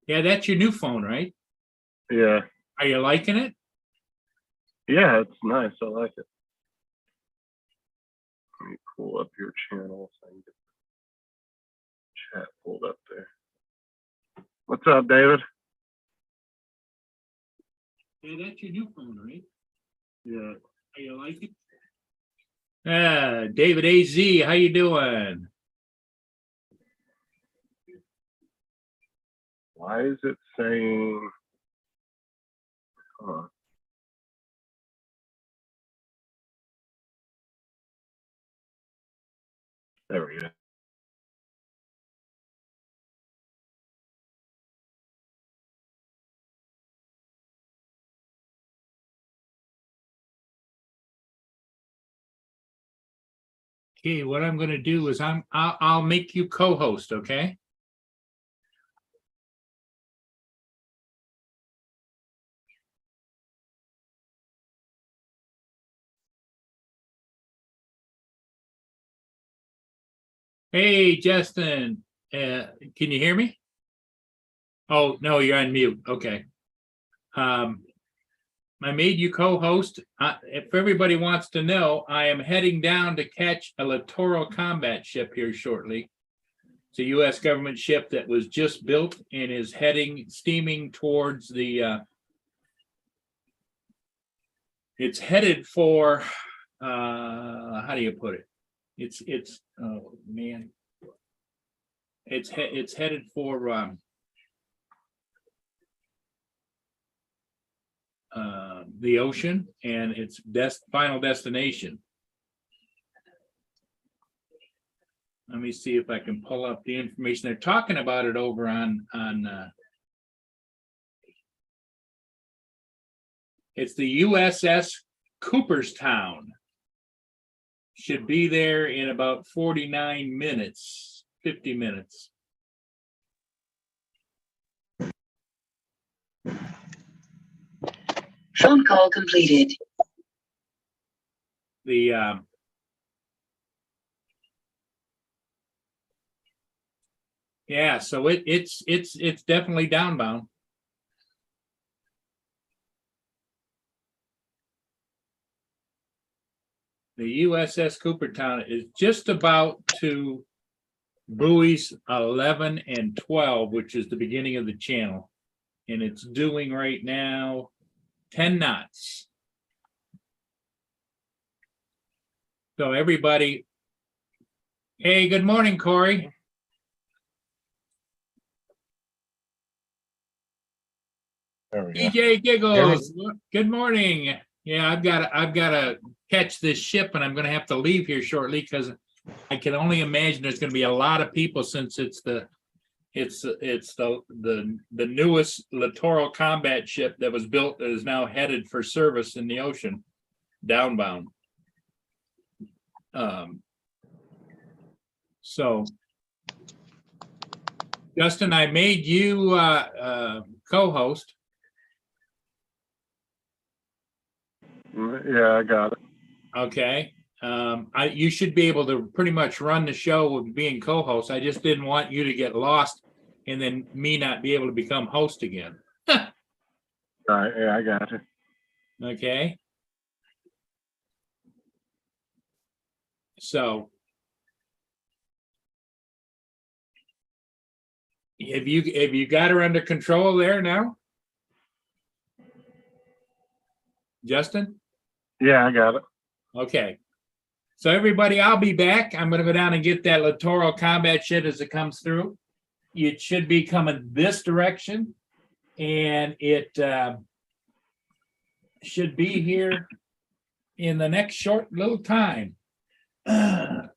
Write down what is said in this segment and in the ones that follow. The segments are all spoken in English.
Yeah, that's your new phone, right? Yeah. Are you liking it? Yeah, it's nice. I like it. Let me pull up your channel so I can get the chat pulled up there. What's up, David? Yeah, that's your new phone, right? Yeah. Are you liking it? David AZ, how you doing? Why is it saying? Huh. There we go. Okay, what I'm going to do is I'll make you co-host, okay? Hey, Justin, can you hear me? Oh, no, you're on mute. Okay. I made you co-host. If everybody wants to know, I am heading down to catch a littoral combat ship here shortly. It's a U.S. government ship that was just built and is steaming towards the, it's headed for, how do you put it? Oh man. It's headed for, the ocean and its final destination. Let me see if I can pull up the information. They're talking about it over on it's the USS Cooperstown. Should be there in about 49 minutes, 50 minutes. Phone call completed. The yeah, so it's definitely downbound. The USS Cooperstown is just about to buoys 11 and 12, which is the beginning of the channel, and it's doing right now 10 knots. So everybody, hey, good morning, Corey. There we go. DJ Giggles, good morning. Yeah, I've got to catch this ship, and I'm going to have to leave here shortly because I can only imagine there's going to be a lot of people since it's the newest littoral combat ship that was built that is now headed for service in the ocean, downbound. So, Justin, I made you co-host. Yeah, I got it. Okay. You should be able to pretty much run the show with being co-host. I just didn't want you to get lost and then me not be able to become host again. All right, yeah, I got you. Okay. So have you got her under control there now? Justin? Yeah, I got it. Okay. So everybody, I'll be back. I'm going to go down and get that littoral combat shit as it comes through. It should be coming this direction, and it should be here in the next short little time. I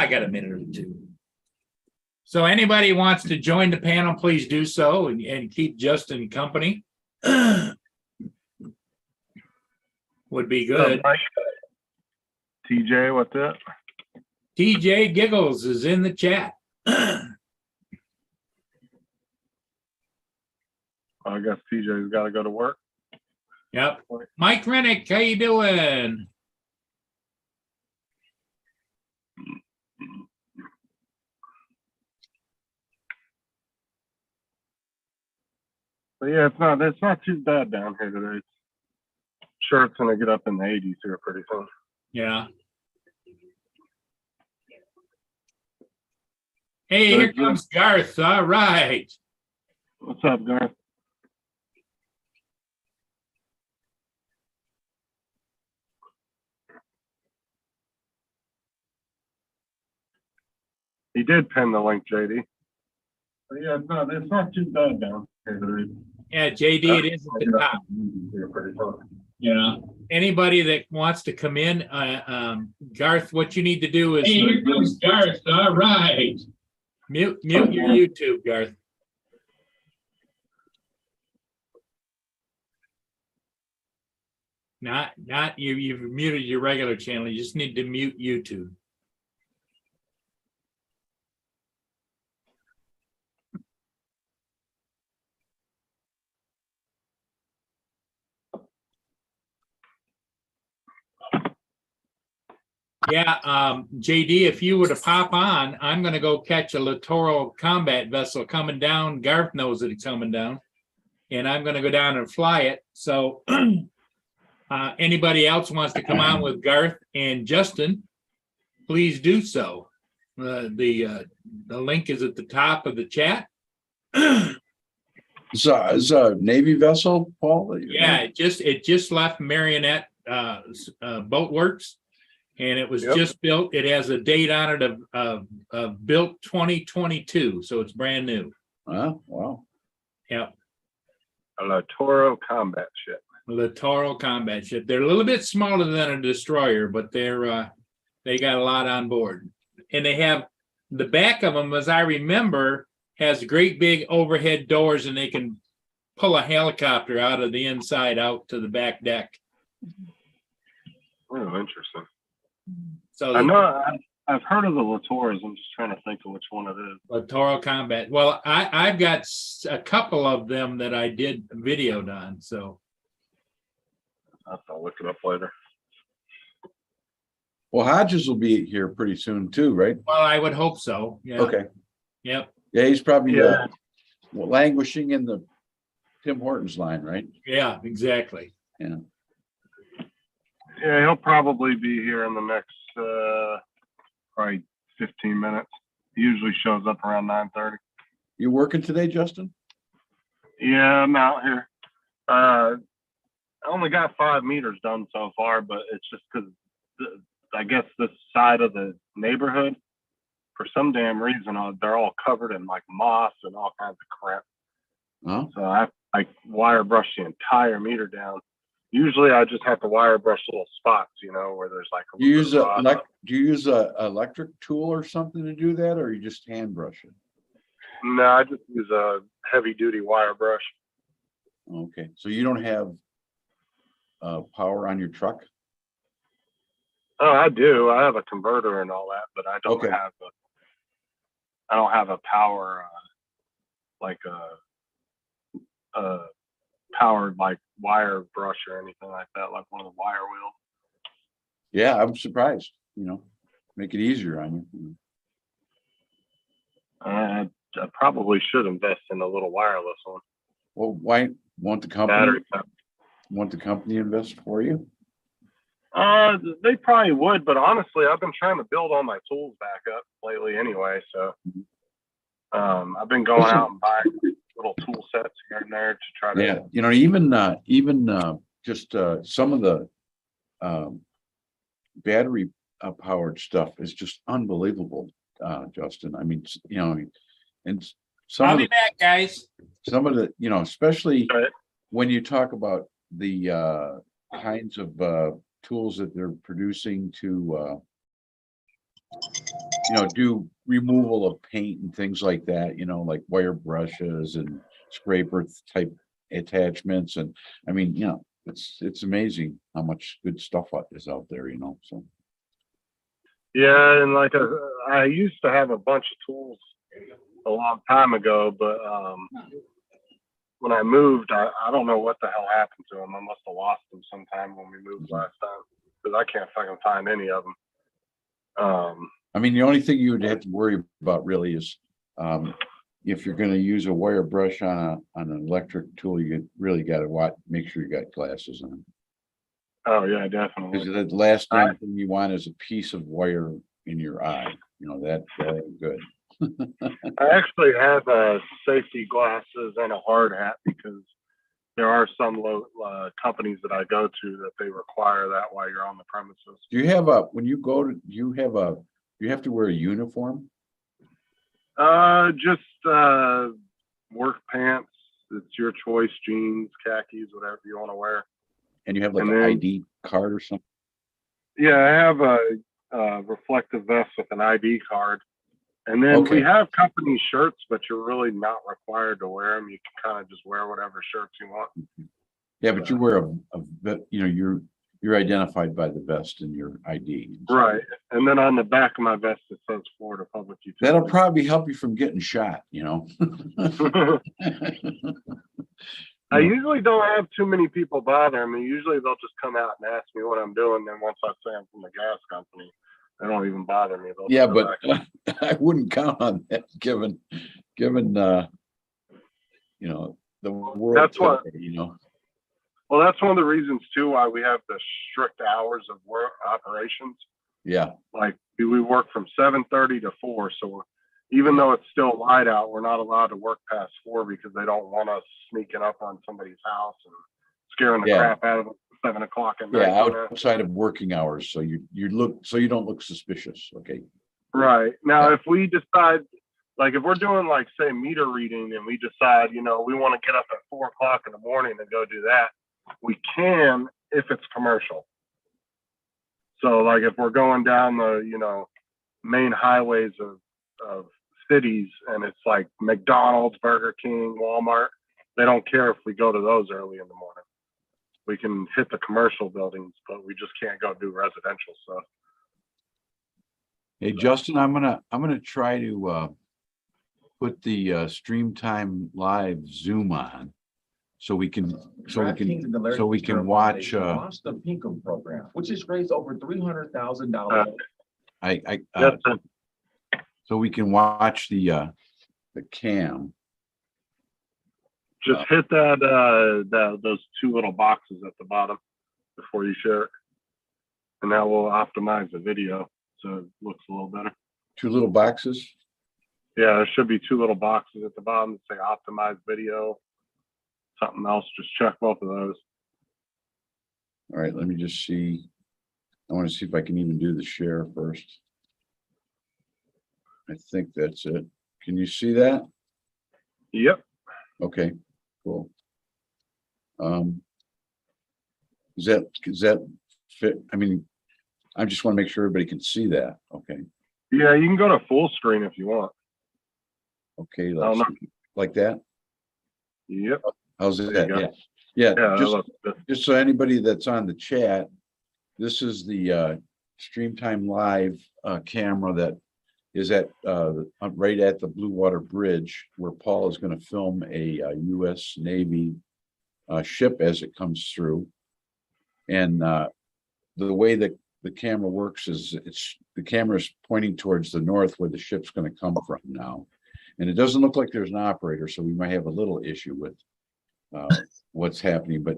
got a minute or two. So anybody wants to join the panel, please do so and keep Justin company. Would be good. TJ, what's up? TJ Giggles is in the chat. I guess TJ's got to go to work. Yep. Mike Rennick, how you doing? But yeah, it's not too bad down here today. Sure, it's gonna get up in the 80s here pretty soon. Yeah. Hey, here Good, good. comes Garth. All right. What's up, Garth? He did pin the link, JD. But yeah, it's not too bad down here today. Yeah, JD, it is at the top. Here pretty soon. Yeah. Anybody that wants to come in, Garth, what you need to do is. Hey, here comes Garth. All right. Mute your YouTube, Garth. Not you've muted your regular channel. You just need to mute YouTube. Yeah, JD, if you were to pop on, I'm going to go catch a littoral combat vessel coming down. Garth knows that it's coming down, and I'm going to go down and fly it. So anybody else wants to come on with Garth and Justin, please do so. The link is at the top of the chat. Is a Navy vessel, Paul? Yeah, it just left Marionette Boat Works. And it was just built. It has a date on it of built 2022, so it's brand new. Wow. Yep. A Littoral combat ship. Littoral combat ship. They're a little bit smaller than a destroyer, but they got a lot on board. And they have the back of them, as I remember, has great big overhead doors, and they can pull a helicopter out of the inside out to the back deck. Oh, interesting. So I know I've heard of the Littorals. I'm just trying to think of which one it is. Littoral combat. Well, I've got a couple of them that I did videoed on. So I'll look it up later. Well, Hodges will be here pretty soon too, right? well, I would hope so. Yeah. Okay. Yep. Yeah, he's probably Yeah. languishing in the Tim Hortons line, right? Yeah. Exactly. Yeah. Yeah, he'll probably be here in the next probably 15 minutes. He usually shows up around 9:30. You working today, Justin? Yeah, I'm out here. I only got 5 meters done so far, but it's just because I guess this side of the neighborhood, for some damn reason, they're all covered in like moss and all kinds of crap. Oh, So I wire brush the entire meter down. Usually I just have to wire brush little spots, where there's like a do you little use bit of do you use a electric tool or something to do that, or you just hand brush it? No, I just use a heavy duty wire brush. Okay, so you don't have power on your truck? Oh, I do. I have a converter and all that, but I don't Okay. have a power like a powered like wire brush or anything like that, like one of the wire wheels. Yeah, I'm surprised. Make it easier on you. I probably should invest in a little wireless one. Well, why won't the company Battery pack. invest for you? They probably would, but honestly, I've been trying to build all my tools back up lately anyway. So, I've been going out and buying little tool sets here and there to try to. Yeah, even just some of the battery powered stuff is just unbelievable, Justin. I mean, and some I'll of be the, back, guys. especially Right. when you talk about the kinds of tools that they're producing to do removal of paint and things like that, like wire brushes and scraper type attachments. And I mean, it's amazing how much good stuff is out there, so. Yeah, and like I used to have a bunch of tools a long time ago, but when I moved, I don't know what the hell happened to them. I must have lost them sometime when we moved last time, because I can't fucking find any of them. I mean, the only thing you would have to worry about really is if you're gonna use a wire brush on an electric tool, you really gotta make sure you got glasses on. Oh yeah, Because definitely. the last thing you want is a piece of wire in your eye, you know, that ain't good. I actually have safety glasses and a hard hat because there are some companies that I go to that they require that while you're on the premises. Do you have when you go to, you have to wear a uniform? Just work pants. It's your choice, jeans, khakis, whatever you want to wear. And you have like And an then- ID card or something? Yeah, I have a reflective vest with an ID card. And then Okay. we have company shirts, but you're really not required to wear them. You can kind of just wear whatever shirts you want. Yeah, but you wear you know, you're identified by the vest in your ID. Right. And then on the back of my vest, it says Florida Public That'll Utilities. probably help you from getting shot, you know? I usually don't have too many people bother me. Usually they'll just come out and ask me what I'm doing. Then once I say I'm from the gas company, they don't even bother me. They'll Yeah, just go but back. I wouldn't count on that, given, you know, the world That's what- today, you know? Well, that's one of the reasons too why we have the strict hours of work operations. Yeah, Like we work from 7:30 to 4. So even though it's still light out, we're not allowed to work past 4 because they don't want us sneaking up on somebody's house and scaring the Yeah. crap out of them at 7 o'clock at night. yeah, you know? outside of working hours, so you don't look suspicious, okay? Right. Now, Yeah. if we decide, like if we're doing like say meter reading and we decide, you know, we want to get up at 4 o'clock in the morning and go do that, we can if it's commercial. So like if we're going down the, you know, main highways of cities and it's like McDonald's, Burger King, Walmart, they don't care if we go to those early in the morning. We can hit the commercial buildings, but we just can't go do residential stuff. Hey, Justin, I'm gonna try to put the Stream Time Live Zoom on. So we can watch Launched the Pinkham program, which has raised over $300,000. That's it. so we can watch the cam. Just hit those 2 little boxes at the bottom before you share it. And that will optimize the video so it looks a little better. 2 little boxes. Yeah, there should be 2 little boxes at the bottom that say optimize video. Something else, just check both of those. All right, let me just see. I want to see if I can even do the share first. I think that's it. Can you see that? Yep. Okay, cool. Is that fit? I mean, I just want to make sure everybody can see that. Okay, Yeah, you can go to full screen if you want. okay, I don't let's know. like that. Yep. How's There that? you go. Yeah, Yeah, that just looks good. so anybody that's on the chat, this is the Stream Time Live camera that is at right at the Blue Water Bridge, where Paul is going to film a U.S. Navy ship as it comes through. And the way that the camera works is the camera is pointing towards the north where the ship's going to come from now. And it doesn't look like there's an operator, so we might have a little issue with what's happening. But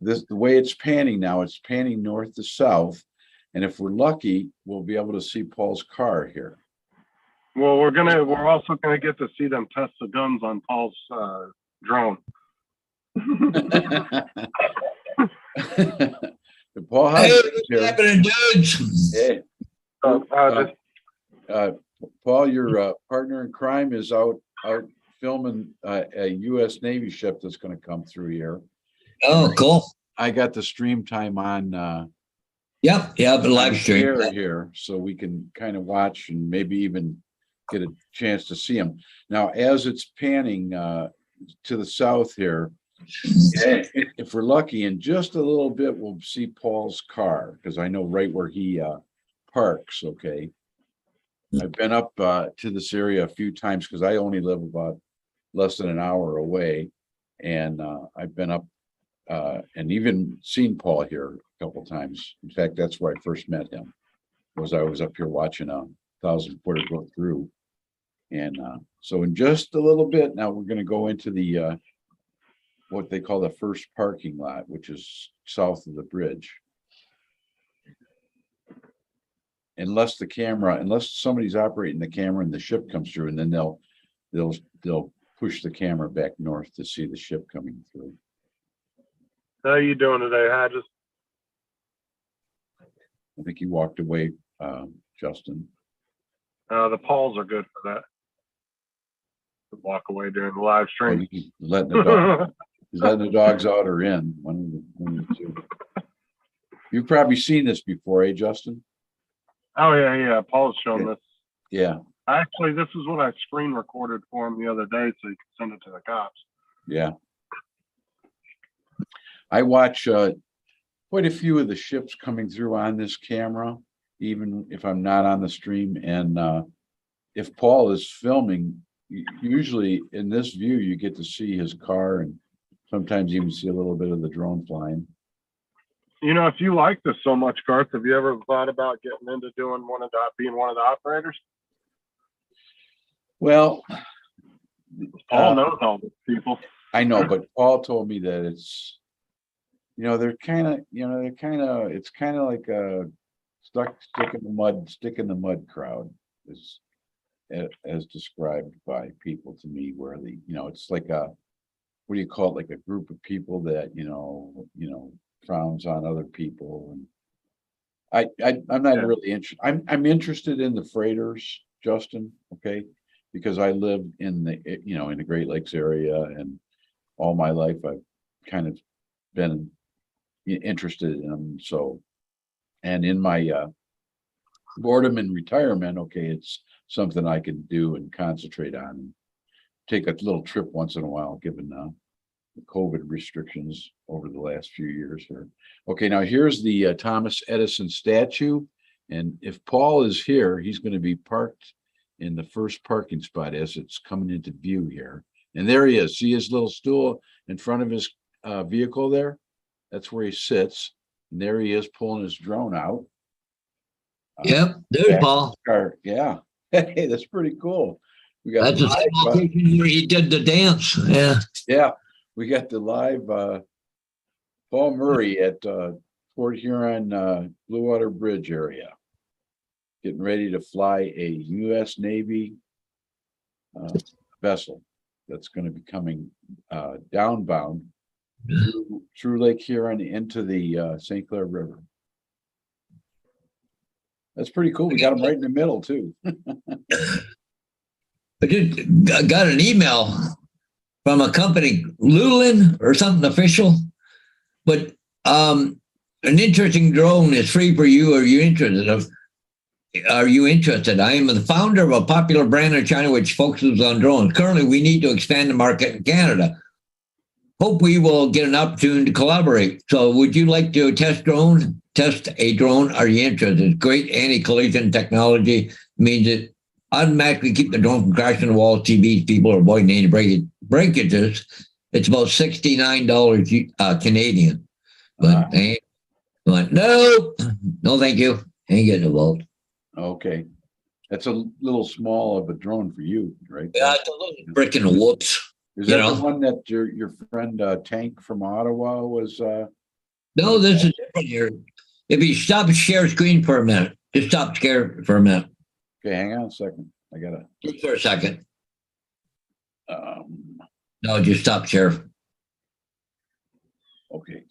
the way it's panning now, it's panning north to south. And if we're lucky, we'll be able to see Paul's car here. Well, we're also gonna get to see them test the guns on Paul's drone. Paul, Hey, how's what's it happening, dudes? here? Just Paul, your partner in crime is out filming a U.S. Navy ship that's going to come through here. Oh, cool. I got the stream time on Yep, on live stream. share here, so we can kind of watch and maybe even get a chance to see him. Now, as it's panning to the south here, if we're lucky, in just a little bit, we'll see Paul's car, because I know right where he parks, okay? I've been up to this area a few times because I only live about less than an hour away. And I've been up and even seen Paul here a couple times. In fact, that's where I first met him, was I was up here watching a 1,000 footer go through. And so in just a little bit, now we're gonna go into the what they call the first parking lot, which is south of the bridge. Unless somebody's operating the camera and the ship comes through, and then they'll push the camera back north to see the ship coming through. How you doing today, Hodges? I think he walked away, Justin. The Pauls are good for that. To walk away during the live Oh, stream. he's letting the dogs out or in, one of the two. You've probably seen this before, eh, Justin? Oh yeah. Paul's shown Yeah. this. Yeah, Actually, this is what I screen recorded for him the other day, so you can send it to the cops. yeah. I watch quite a few of the ships coming through on this camera, even if I'm not on the stream. And if Paul is filming, usually in this view, you get to see his car and sometimes even see a little bit of the drone flying. You know, if you like this so much, Garth, have you ever thought about getting into doing being one of the operators? Well, Paul knows all these people. I know, but Paul told me that it's, it's kind of like a stick in the mud crowd is as described by people to me, where it's like what do you call it? Like a group of people that, frowns on other people. And I'm not really interested. I'm interested in the freighters, Justin. Okay. Because I live in the Great Lakes area, and all my life I've kind of been interested in them. So, and in my boredom and retirement, okay, it's something I can do and concentrate on. Take a little trip once in a while, given the COVID restrictions over the last few years here. Okay, now here's the Thomas Edison statue. And if Paul is here, he's going to be parked in the first parking spot as it's coming into view here. And there he is. See his little stool in front of his vehicle there? That's where he sits. And there he is pulling his drone out. Yep, there's Paul. Yeah. Hey, that's pretty cool. We got That's the same location where he did the dance. Yeah. Yeah, we got the live Paul Murray at Port Huron Blue Water Bridge area, getting ready to fly a U.S. Navy vessel that's going to be coming downbound through Lake Huron into the St. Clair River. That's pretty cool. We got him right in the middle too. I just got an email from a company, Lulin or something official, but an interesting drone is free for you. Are you interested? I am the founder of a popular brand in China which focuses on drones. Currently, we need to expand the market in Canada. Hope we will get an opportunity to collaborate. So would you like to test a drone? Are you interested? Great anti-collision technology means it automatically keep the drone from crashing the walls, TVs, people are avoiding any breakages. It's about $69 Canadian. But no, thank you. Ain't getting involved. Okay. That's a little small of a drone for you, right? Yeah, it's a little brick in the whoops. Is that the one that your friend Tank from Ottawa was? No, this is different here. If you stop share screen for a minute, just stop share for a minute. Okay, hang on a second. I gotta. Just for a second. No, just stop share. Okay.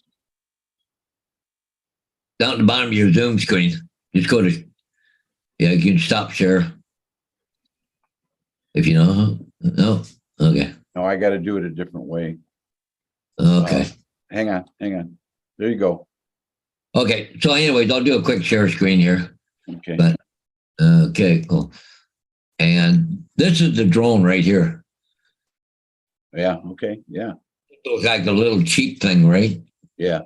Down at the bottom of your Zoom screen, just go to. Yeah, you can stop share. If you know. No. Okay. No, I got to do it a different way. Okay. Hang on. There you go. Okay. So, anyways, I'll do a quick share screen here. Okay. But okay, cool. And this is the drone right here. Yeah. Okay. Yeah. It looks like a little cheap thing, right? Yeah.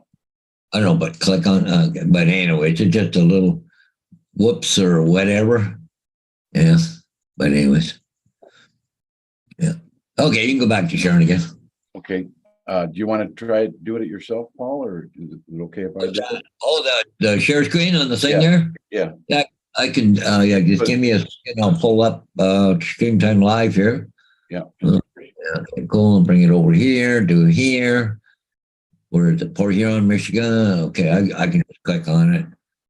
I don't know, but click on. But anyways, it's just a little whoops or whatever. Yeah. But anyways. Yeah. Okay, you can go back to sharing again. Okay. Do you want to do it yourself, Paul, or is it okay if I do it? Oh, the share screen on the thing Yeah. there? Yeah. Yeah. I can, yeah, just give me a second. I'll pull up Stream Time Live here. Yeah. Okay, cool. I'll bring it over here, do it here. Where is it? Port Huron, Michigan. Okay, I can just click on it.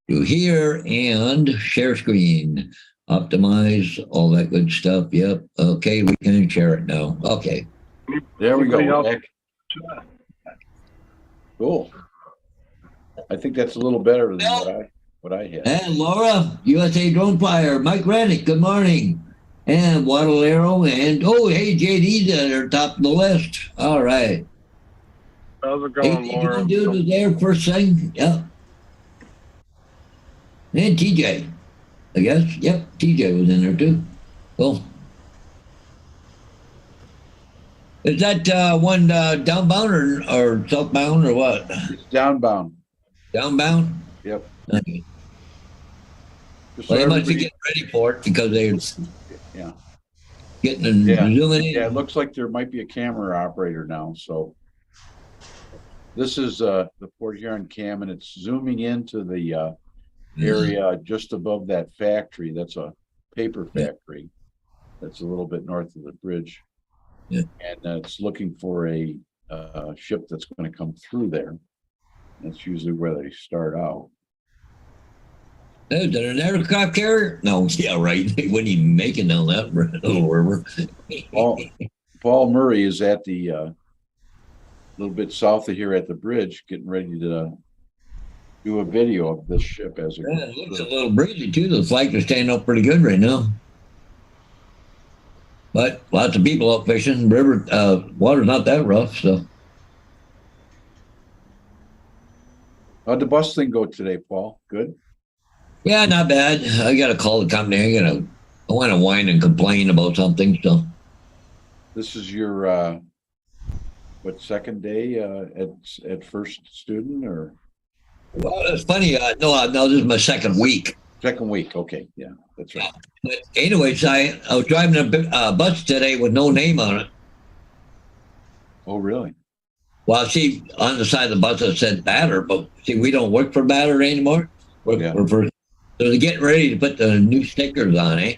Do here and share screen. Optimize, all that good stuff. Yep. Okay, we can share it now. Okay. There we Anybody go. else? Nick. Cool. I think that's a little better than what I had. And Laura, USA Drone Flyer, Mike Reddick, good morning. And Waddle Arrow, and oh, hey, JD's at the top of the list. All right. How's it Hey, going, Laura? dude was there first thing. Yep. And TJ, I guess. Yep, TJ was in there too. Cool. Is that one downbound or southbound or what? It's downbound. Downbound? Yep. Okay. Just so Well, they must be everybody- getting ready for it because they're Yeah. getting and Yeah. zooming in. Yeah, it looks like there might be a camera operator now, so. This is the Port Huron cam, and it's zooming into the area just above that factory. That's a paper factory. That's a little bit north of the bridge. Yeah. And it's looking for a ship that's going to come through there. That's usually where they start out. Is that an aircraft carrier? No, yeah, right. They wouldn't even make it down that little river. Paul Murray is at the little bit south of here at the bridge, getting ready to do a video of this ship as it Yeah, goes it looks through. a little breezy too. The flags are staying up pretty good right now. But lots of people out fishing. River water's not that rough, so How'd the bus thing go today, Paul? Good? yeah, not bad. I gotta call the company. I wanna whine and complain about something, so This is your what, second day at First Student, or well, it's funny. No, this is my second week. second week? Okay, yeah, that's right. But anyways, I was driving a bus today with no name on it. Oh, really? Well, see, on the side of the bus it said Batter, but see, we don't work for Batter anymore. Yeah. So they're getting ready to put the new stickers on, eh?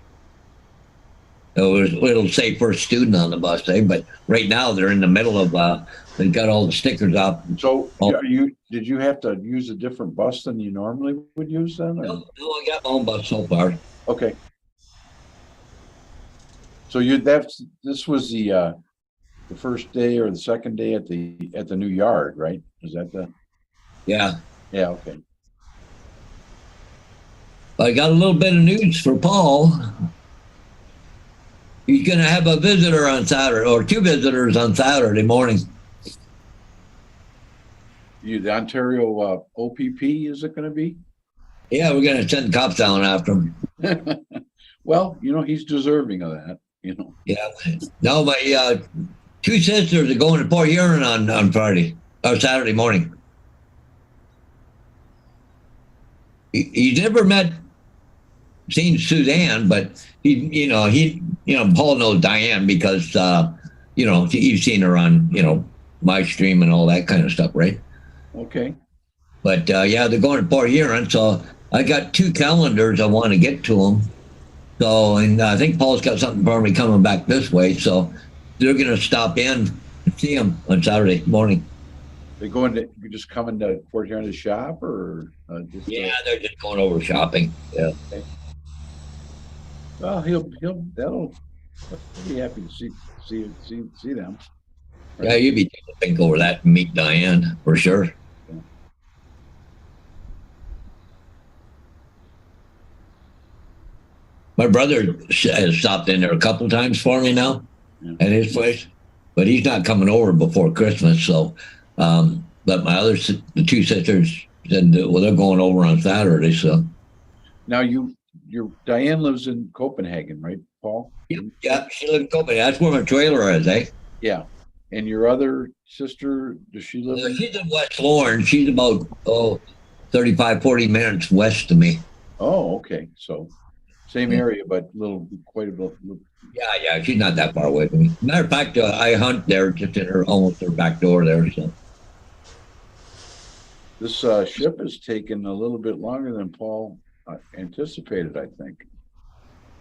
So it'll say First Student on the bus, eh? But right now they're in the middle of, they got all the stickers up. So Oh. did you have to use a different bus than you normally would use then? or- No, I got my own bus so far. Okay. So this was the first day or the second day at the new yard, right? Is that Yeah. yeah, okay. I got a little bit of news for Paul. He's going to have a visitor on Saturday, or two visitors on Saturday morning. The Ontario OPP, is it gonna be? Yeah, we're going to send cops down after him. Well, he's deserving of that, Yeah. No, my two sisters are going to Port Huron on Friday or Saturday morning. He's never seen Suzanne, but Paul knows Diane because you've seen her on my stream and all that kind of stuff, right? Okay. But yeah, they're going to Port Huron, so I got two calendars I want to get to them. So, and I think Paul's got something for me coming back this way, so they're going to stop in and see him on Saturday morning. You're just coming to Port Huron to shop, or just? Yeah, they're just going over shopping. Yeah. Well, he'll be happy to see them. Yeah, you'd be taking a think over that and meet Diane for sure. My brother has stopped in there a couple times for me now at his place, but he's not coming over before Christmas. So, but my the two sisters said, well, they're going over on Saturday. So Now your Diane lives in Copenhagen, right, Paul? yeah, she lives in Copenhagen. That's where my trailer is, eh? Yeah. And your other sister, does she live in? She's in West Lawrence. She's about 35, 40 minutes west of me. Oh, okay. So same area, but quite a bit. Yeah, she's not that far away from me. Matter of fact, I hunt there just in almost her back door there. So This ship has taken a little bit longer than Paul anticipated, I think.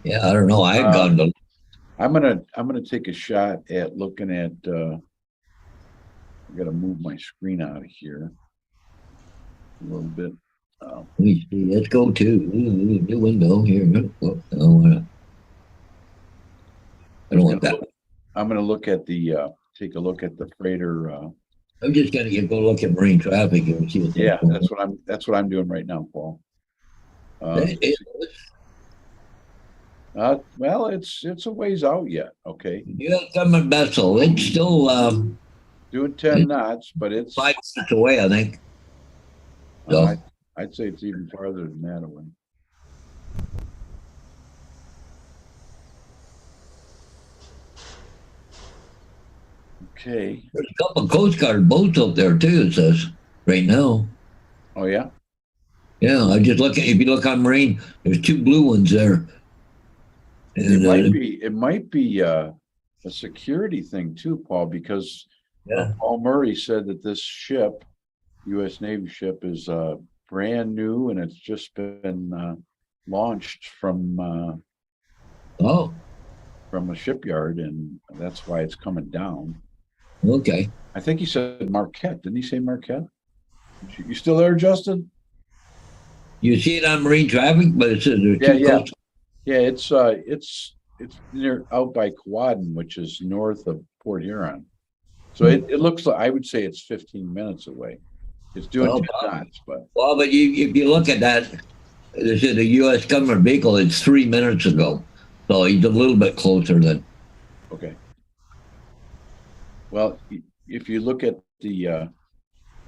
Yeah, I don't know. I had gone to, I'm gonna take a shot at looking at, I gotta move my screen out of here a little bit. let me see, let's go to new window here. Oh, I don't want that. I'm gonna look at the, take a look at the freighter, I'm just gonna go look at marine traffic and see what's yeah, going on. that's what I'm doing right now, Paul. Well, it's a ways out yet, okay? U.S. government vessel, it's still Doing 10 knots, but it's, 5 minutes away, I think. So, I'd say it's even farther than that away. Okay, there's a couple of Coast Guard boats up there too, it says, right now. oh, yeah? Yeah, I just look at, if you look on marine, there's 2 blue ones there. And, It might be a security thing too, Paul, because yeah, Paul Murray said that this ship, US Navy ship, is brand new and it's just been launched from oh, a shipyard, and that's why it's coming down. okay. I think he said Marquette. Didn't he say Marquette? You still there, Justin? You see it on marine traffic, but it says there's Yeah, 2 yeah. coast. Yeah, it's near out by Quaden, which is north of Port Huron. So it looks like, I would say it's 15 minutes away. It's doing Oh, 10 wow. knots, but Well, but if you look at that, this is a U.S. government vehicle. It's 3 minutes ago, so he's a little bit closer than. okay. Well, if you look at the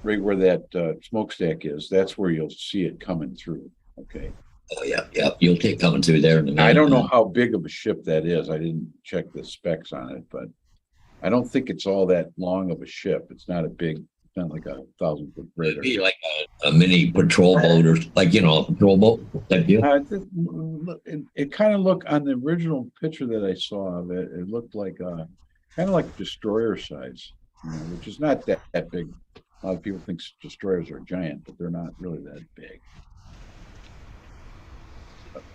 right where that smokestack is, that's where you'll see it coming through. Okay. Oh yeah, yeah. You'll take coming through there in a minute. I don't know how big of a ship that is. I didn't check the specs on it, but I don't think it's all that long of a ship. It's not a big, it's not like a 1,000-foot It'd freighter. be like a mini patrol boat or like, you know, a patrol boat type deal. It kind of looked on the original picture that I saw of it. It looked like kind of like destroyer size, which is not that big. A lot of people think destroyers are giant, but they're not really that big.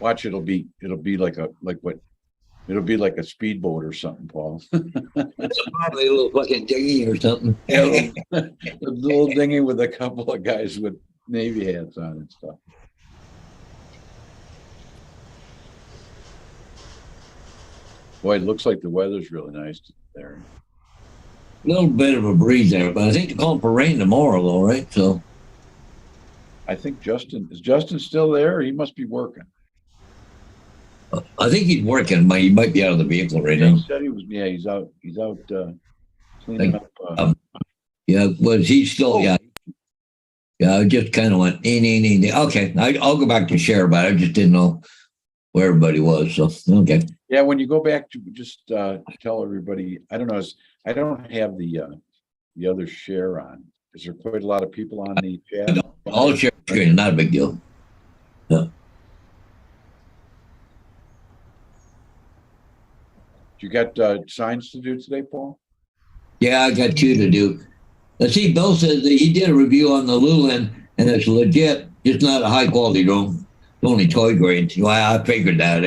Watch, it'll be like a speedboat or something, Paul. It's probably a little fucking dinghy or something. A little dinghy with a couple of guys with Navy hats on and stuff. Boy, it looks like the weather's really nice there. Little bit of a breeze there, but I think they're calling for rain tomorrow, though, right? So I think is Justin still there? He must be working. I think he's working, but he might be out of the vehicle right now. He said he was. Yeah, he's out cleaning up. Yeah, was he still? Yeah, yeah. I just kind of went, okay. I'll go back to share, but I just didn't know where everybody was. So okay. Yeah, when you go back to just tell everybody. I don't know. I don't have the other share on. Is there quite a lot of people on the chat? I'll share screen. Not a big deal. Yeah. You got signs to do today, Paul? Yeah, I got 2 to do. Let's see. Bill says that he did a review on the Lulin, and it's legit. It's not a high quality drone. It's only toy grade. Well, I figured that.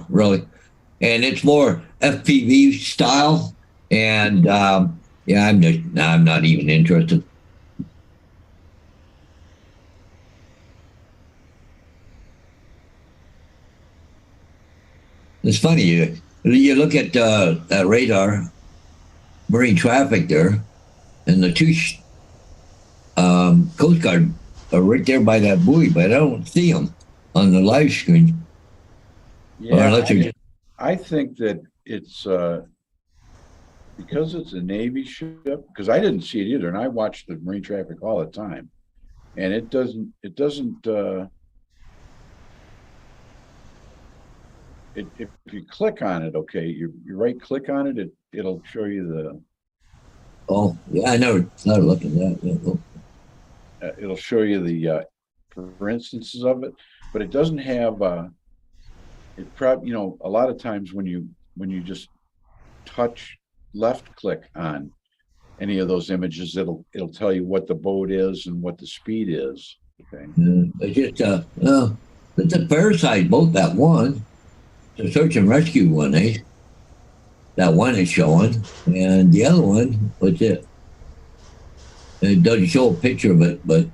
Really, and it's more FPV style. And yeah, I'm not even interested. It's funny, you look at that radar, marine traffic there, and the 2 Coast Guard are right there by that buoy, but I don't see them on the live screen. Yeah, I think that it's because it's a Navy ship, because I didn't see it either, and I watch the marine traffic all the time, and it doesn't if you click on it, okay, you right click on it, it'll show you the. Oh yeah, I never started looking at that. Yeah. It'll show you the for instances of it, but it doesn't have. It probably a lot of times when you just touch left click on any of those images, it'll tell you what the boat is and what the speed is. Okay. It's just, it's a parasite boat, that one. The search and rescue one, eh? That one is showing. And the other one, what's it? It doesn't show a picture of it, but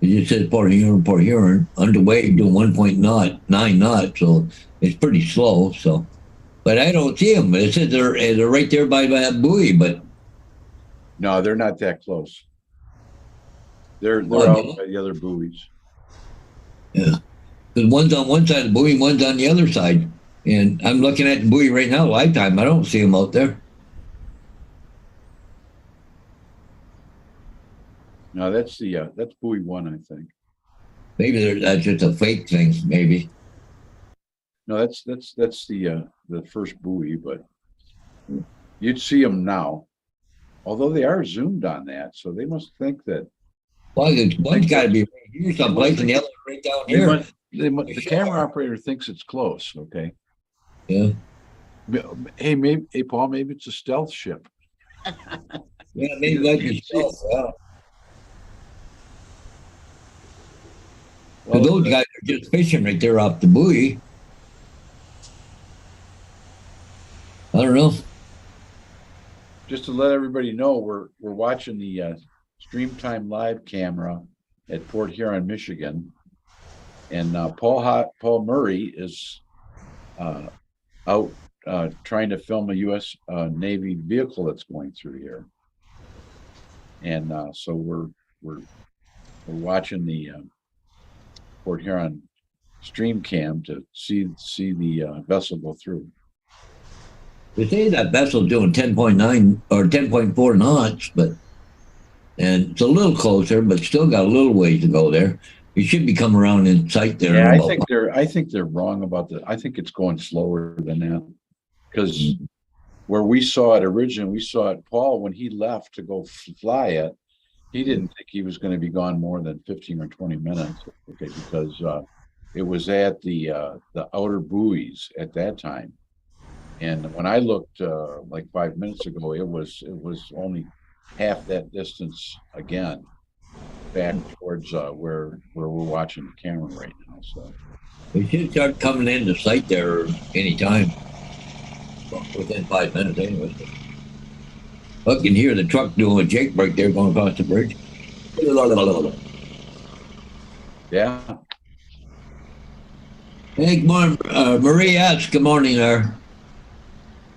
it just says Port Huron, underway doing 1.9 knots, so it's pretty slow. So, but I don't see them. It says they're right there by that buoy, but No, they're not that close. They're Oh, out yeah. by the other buoys. because one's on one side of the buoy, and one's on the other side. And I'm looking at the buoy right now, lifetime. I don't see them out there. No, that's buoy one, I think. Maybe that's just a fake thing. Maybe. No, that's the first buoy, but you'd see them now. Although they are zoomed on that, so they must think that Well, one's got to be right here someplace, and the other right down here. the camera operator thinks it's close. Okay. Yeah. Hey, Paul, maybe it's a stealth ship. Yeah, maybe like yourself. Yeah. Well, Those guys are just fishing right there off the buoy. I don't know. just to let everybody know, we're watching the Streamtime Live camera at Port Huron, Michigan, and Paul Murray is out trying to film a U.S. Navy vehicle that's going through here, and so we're watching the Port Huron stream cam to see the vessel go through. They say that vessel's doing 10.9 or 10.4 knots, and it's a little closer, but still got a little ways to go there. You should be coming around in sight there. Yeah, in I think they're wrong about that. I think it's going slower than that, because where we saw it originally, we saw it. Paul, when he left to go fly it, he didn't think he was going to be gone more than 15 or 20 minutes. Okay, because it was at the outer buoys at that time, and when I looked like 5 minutes ago, it was only half that distance again, back towards where we're watching the camera right now. So They should start coming into sight there anytime. Well, within 5 minutes, anyway. I can hear the truck doing a jake brake there going across the bridge. yeah, Hey, good morning, Marie asks, good morning there.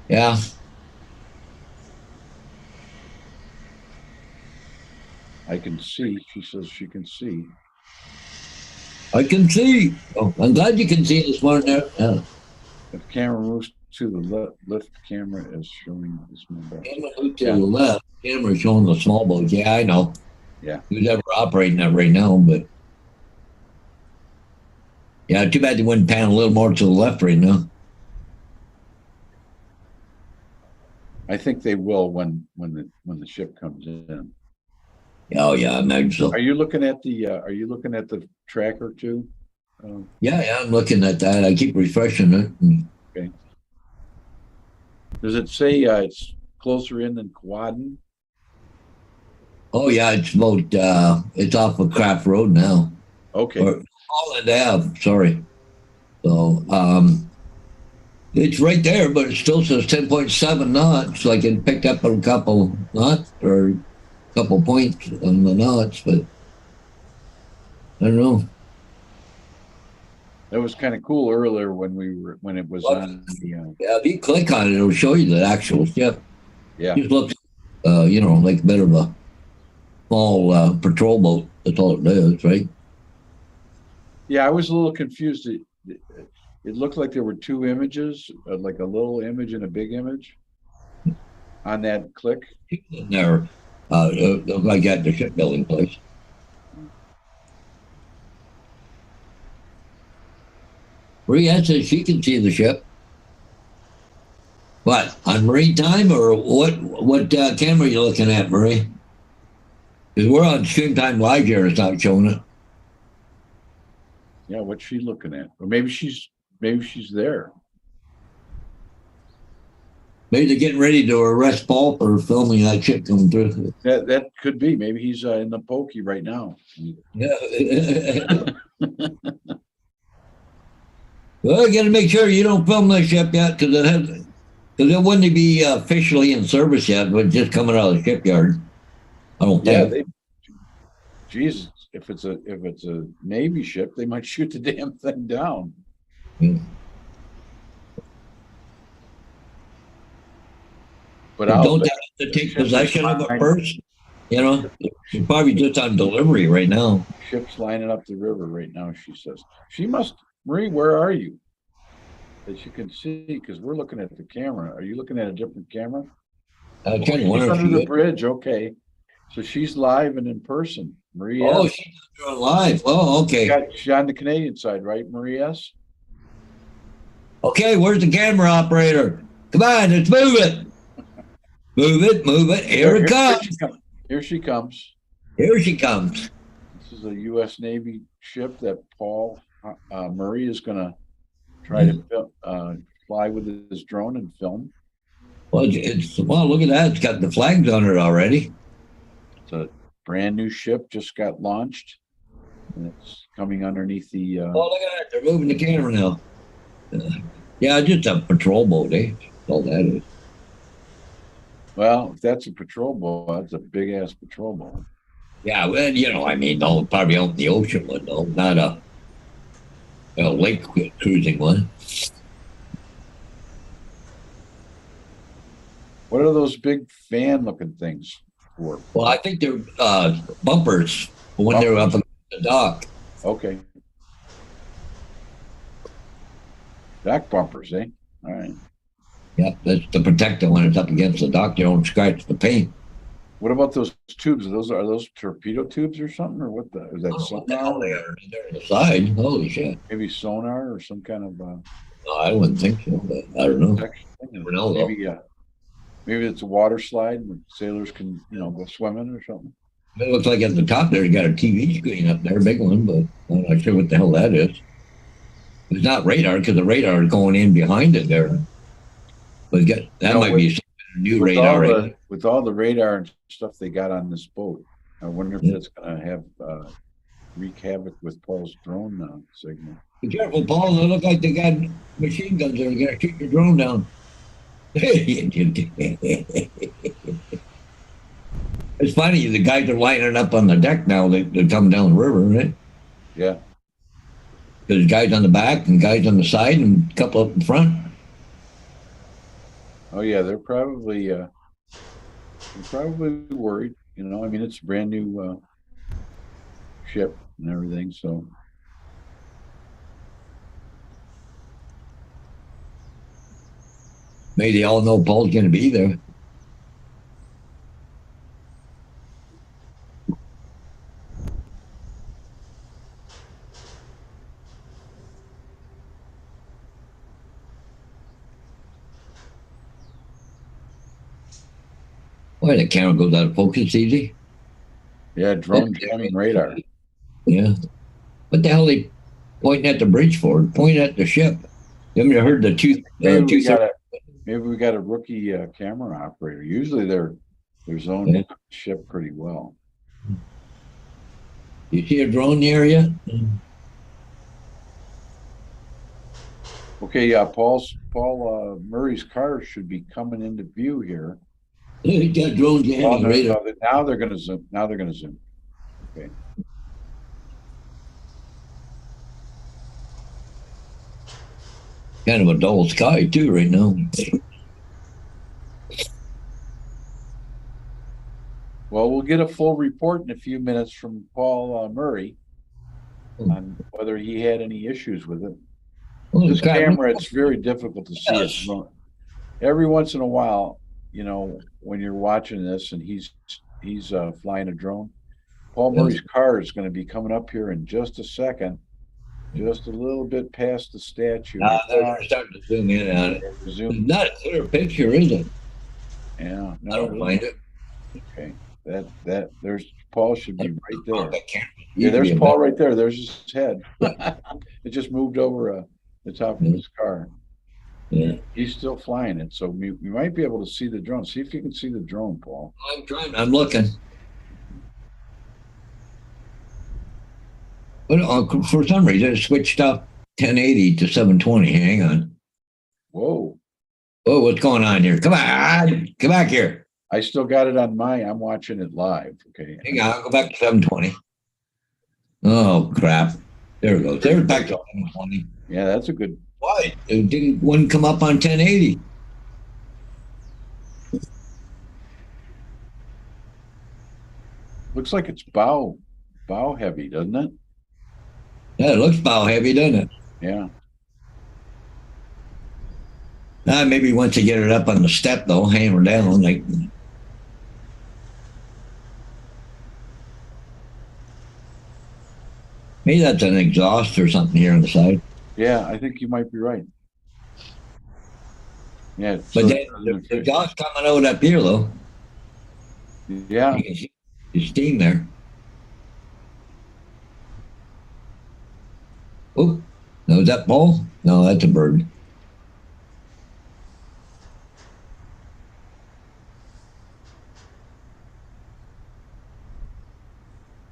Yeah. I can see. She says she can see. I can see. Oh, I'm glad you can see this morning there. Yeah. If camera moves to the lift camera is showing this number. Camera moved to the left. Camera showing the small boat. Yeah, I know. Yeah. Who's ever operating that right now, but yeah, too bad they wouldn't pan a little more to the left right now. I think they will when the ship comes in. Oh yeah, I imagine so. Are you looking at the tracker too? Yeah, I'm looking at that. I keep refreshing it. Okay. Does it say it's closer in than Quaden? Oh yeah, it's about it's off of Craft Road now. Okay. Or Holland Ave, sorry. So it's right there, but it still says 10.7 knots. Like it picked up a couple knots or a couple points on the knots, but I don't know. That was kind of cool earlier when it was on the Yeah, if you click on it, it'll show you the actual ship. yeah. It just looks, like a bit of a small patrol boat. That's all it does, right? Yeah, I was a little confused. It looked like there were two images, like a little image and a big image on that click. In there, look like at the shipbuilding place. Maria says she can see the ship. What, on Marine Time or what camera are you looking at, Marie? Because we're on Streamtime Live here and it's not showing it. Yeah, what's she looking at? Or maybe she's there. Maybe they're getting ready to arrest Paul for filming that shit coming through. That could be. Maybe he's in the pokey right now. Yeah. Well, you got to make sure you don't film that ship yet, because it wouldn't be officially in service yet, but just coming out of the shipyard. I don't Yeah, think. Jesus, if it's a Navy ship, they might shoot the damn thing down. Yeah. But Don't they have to take possession of it first? You know, she's probably just on delivery right now. Ship's lining up the river right now, she says. She must, Marie, where are you? That you can see, because we're looking at the camera. Are you looking at a different camera? I kind She's of wonder if under the she. bridge, okay. So she's live and in person. Marie Oh, S. she's doing live. Oh, okay. She's on the Canadian side, right, Marie S? Okay, where's the camera operator? Come on, let's move it. Move it, move it. Here it comes. Here she comes. Here she comes. This is a U.S. Navy ship that Paul Murray is going to try to fly with his drone and film. Well, look at that. It's got the flags on it already. It's a brand new ship, just got launched, and it's coming underneath the. Oh, look at that. They're moving the camera now. Yeah, just a patrol boat, eh? That's all that is. Well, if that's a patrol boat, that's a big ass patrol boat. Yeah, well, I mean, no, probably out in the ocean one, though, not a lake cruising one. What are those big fan looking things for? Well, I think they're bumpers when they're up against the dock. Okay. Dock bumpers, eh? All right. Yeah, that's to protect it when it's up against the dock. You don't scratch the paint. What about those tubes? Are those torpedo tubes or something, or what is that? What the hell Sonar? they are? They're on the side. Holy shit. Maybe sonar or some kind of No, I wouldn't think so, but I don't know. protection thing? Never know, though. Maybe it's a water slide where sailors can, go swimming or something. It looks like at the top there, you got a TV screen up there, a big one, but I'm not sure what the hell that is. It's not radar, because the radar is going in behind it there. But that might be some new radar. With all the radar and stuff they got on this boat, I wonder if that's going to have wreak havoc with Paul's drone signal. Be careful, Paul. They look like they got machine guns there. They're going to shoot your drone down. It's funny. The guys are lining up on the deck now. They're coming down the river, right? Yeah. There's guys on the back and guys on the side and a couple up in front. Oh yeah, they're probably worried. I mean, it's a brand new ship and everything, so. Maybe they all know Paul's going to be there. Why the camera goes out of focus easy? Yeah, drone jamming radar. Yeah. What the hell are they pointing at the bridge for? Pointing at the ship. You haven't heard the Maybe we got a rookie camera operator. Usually they're zoned in the ship pretty well. You see a drone there yet? Okay, yeah, Paul Murray's car should be coming into view here. He got drone jamming radar. Now they're going to zoom. Okay. Kind of a dull sky too right now. Well, we'll get a full report in a few minutes from Paul Murray on whether he had any issues with it. Well, This camera, it's very difficult to see it. Every once in a while, when you're watching this and he's flying a drone, Paul Murray's car is going to be coming up here in just a second, just a little bit past the statue. They're starting to zoom in on it. Zoom. It's not a clear picture, is it? Yeah. I don't mind it. Okay. There's Paul should be right there. That camera. Yeah, there's Paul right there. There's his head. It just moved over the top of his car. Yeah. He's still flying it, so we might be able to see the drone. See if you can see the drone, Paul. I'm trying. I'm looking. But for some reason, it switched up 1080 to 720. Hang on. Whoa. Oh, what's going on here? Come on. Come back here. I still got it on I'm watching it live. Okay. Hang on. I'll go back to 720. Oh, crap. There it goes. There's back to 720. Yeah, that's a good. Why? It didn't one come up on 1080? Looks like it's bow heavy, doesn't it? Yeah, it looks bow heavy, doesn't it? Yeah. Maybe once you get it up on the step, though, hammer down, like. Maybe that's an exhaust or something here on the side. Yeah, I think you might be right. Yeah. But then the exhaust coming out up here, though. Yeah. You can see the steam there. Oh, no, is that Paul? No, that's a bird.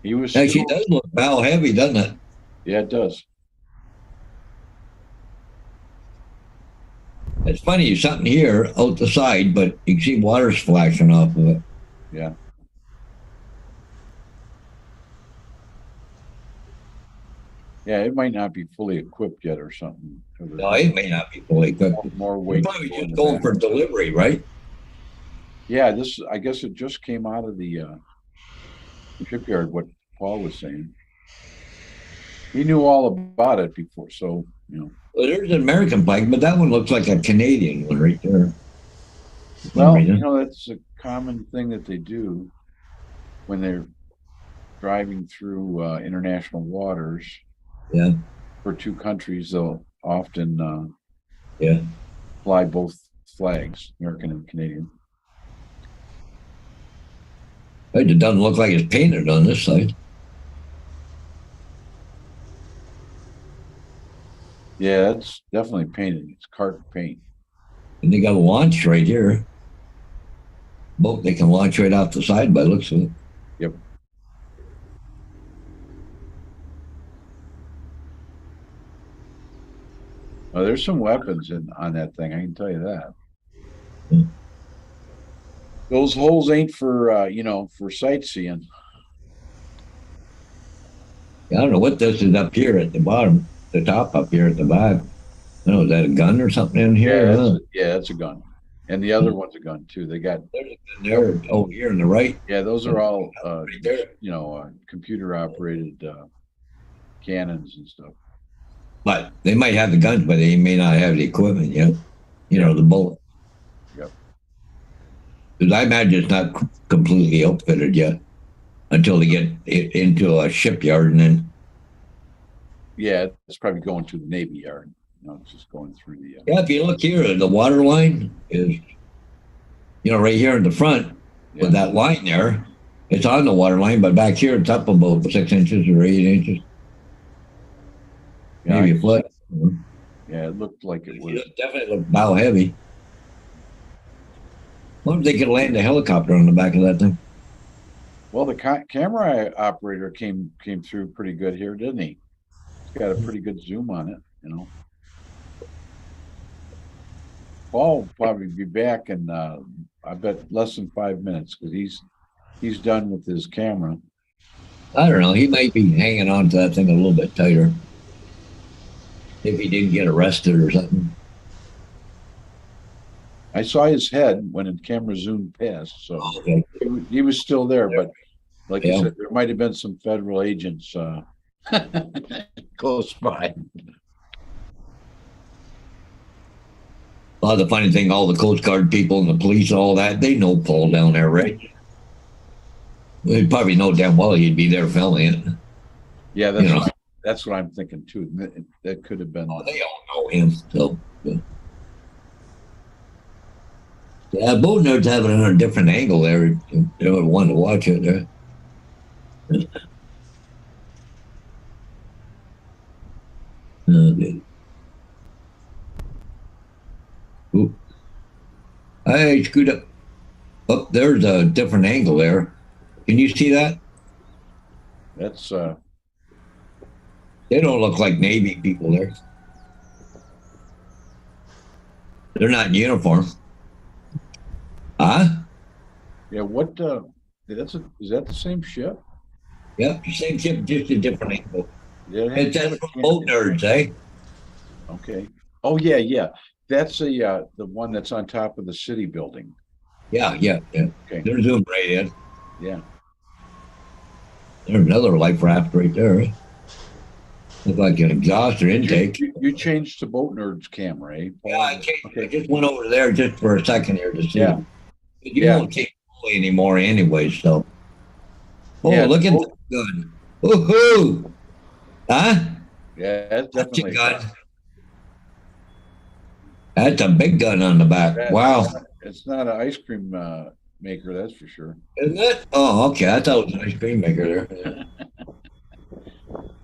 He was. Actually, it does look bow heavy, doesn't it? Yeah, it does. It's funny, something here out the side, but you can see water splashing off of it. Yeah. Yeah, it might not be fully equipped yet or something. No, it may not be fully equipped. More We're weight. probably to go in just the going back. for delivery, right? Yeah, I guess it just came out of the shipyard, what Paul was saying. He knew all about it before, so, Well, there's an American flag, but that one looks like a Canadian one right there. For some Well, reason. that's a common thing that they do when they're driving through international waters. Yeah. For two countries, they'll often Yeah. fly both flags, American and Canadian. It doesn't look like it's painted on this side. Yeah, it's definitely painted. It's cart paint. And they got a launch right here. Boat they can launch right off the side by the looks of it. Yep. Oh, there's some weapons on that thing. I can tell you that. Hmm. Those holes ain't for for sightseeing. I don't know what this is up here at the bottom, the top up here at the back. I don't know, is that a gun or something in here? That's a gun, and the other one's a gun too. They got There's a gun there. Oh, here on the right. yeah. Those are all Right there. computer operated cannons and stuff. But they might have the guns, but they may not have the equipment yet. The bullet. Yep. Because I imagine it's not completely outfitted yet until they get it into a shipyard and then. Yeah, it's probably going to the Navy yard. It's just going through the. Yeah, if you look here, the water line is, right here in the front with that line there. It's on the water line, but back here it's up about 6 inches or 8 inches. Yeah, Maybe a foot. Yeah, it looked like it was. It definitely looked bow heavy. Wonder if they could land a helicopter on the back of that thing. Well, the camera operator came through pretty good here, didn't he? He's got a pretty good zoom on it, Paul will probably be back in I bet less than 5 minutes because he's done with his camera. I don't know. He might be hanging on to that thing a little bit tighter. If he didn't get arrested or something. I saw his head when the camera zoomed past, so Okay. he was still there. But like Yeah. I said, there might have been some federal agents close by. Well, the funny thing, all the Coast Guard people and the police, all that, they know Paul down there, right? They probably know damn well he'd be there filming it. Yeah, that's what I'm thinking too. That could have been. Oh, they all know him. So, yeah, both nerds have it on a different angle there. If you ever want to watch it there. Oop. I screwed up. Oh, there's a different angle there. Can you see that? That's, They don't look like Navy people there. They're not in uniform. Huh? yeah, what, is that the same ship? Yep, same ship, just a different angle. Yeah, it It's had- just boat nerds, eh? Okay. Oh, yeah, yeah. That's the one that's on top of the city building. Yeah. Okay. They're zoomed right in. Yeah. There's another life raft right there. Eh? Look like an exhaust or intake. You changed to Boat Nerds camera, eh? Yeah, I changed. I Okay. just went over there just for a second here to see. Yeah. them. But you Yeah. won't see Foley anymore anyway, so. Oh, Yeah. look at that gun. Woohoo! Huh? Yeah, that's That's a definitely. gun. That's a big gun on the back. That- Wow. It's not an ice cream maker, that's for sure. Isn't it? Oh, okay. I thought it was an ice cream maker there.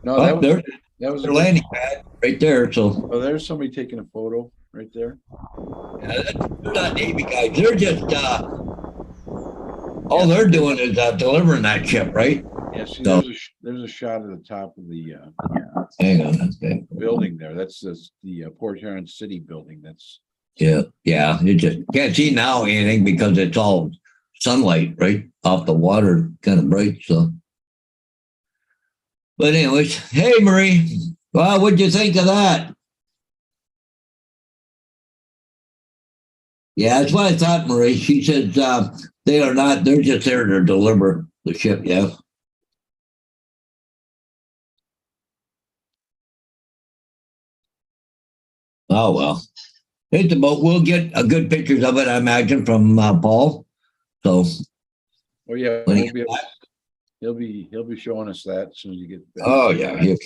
No, Oh, there's that was. their landing pad right there. So Oh, there's somebody taking a photo right there. they're not Navy guys. They're just all they're doing is delivering that ship, right? Yeah, see, So- there's a shot at the top of the Hang on. Okay. building there. That's the Port Huron City building. That's, Yeah. You just can't see now anything because it's all sunlight, right? Off the water, kind of bright. So, but anyways, hey Marie, well, what'd you think of that? Yeah, that's what I thought, Marie. She said they are not. They're just there to deliver the ship. Yeah. Oh well, it's a boat. We'll get a good pictures of it, I imagine, from Paul. So oh yeah, when he we'll be gets able- back. he'll be showing us that as soon as you get back. Oh yeah, he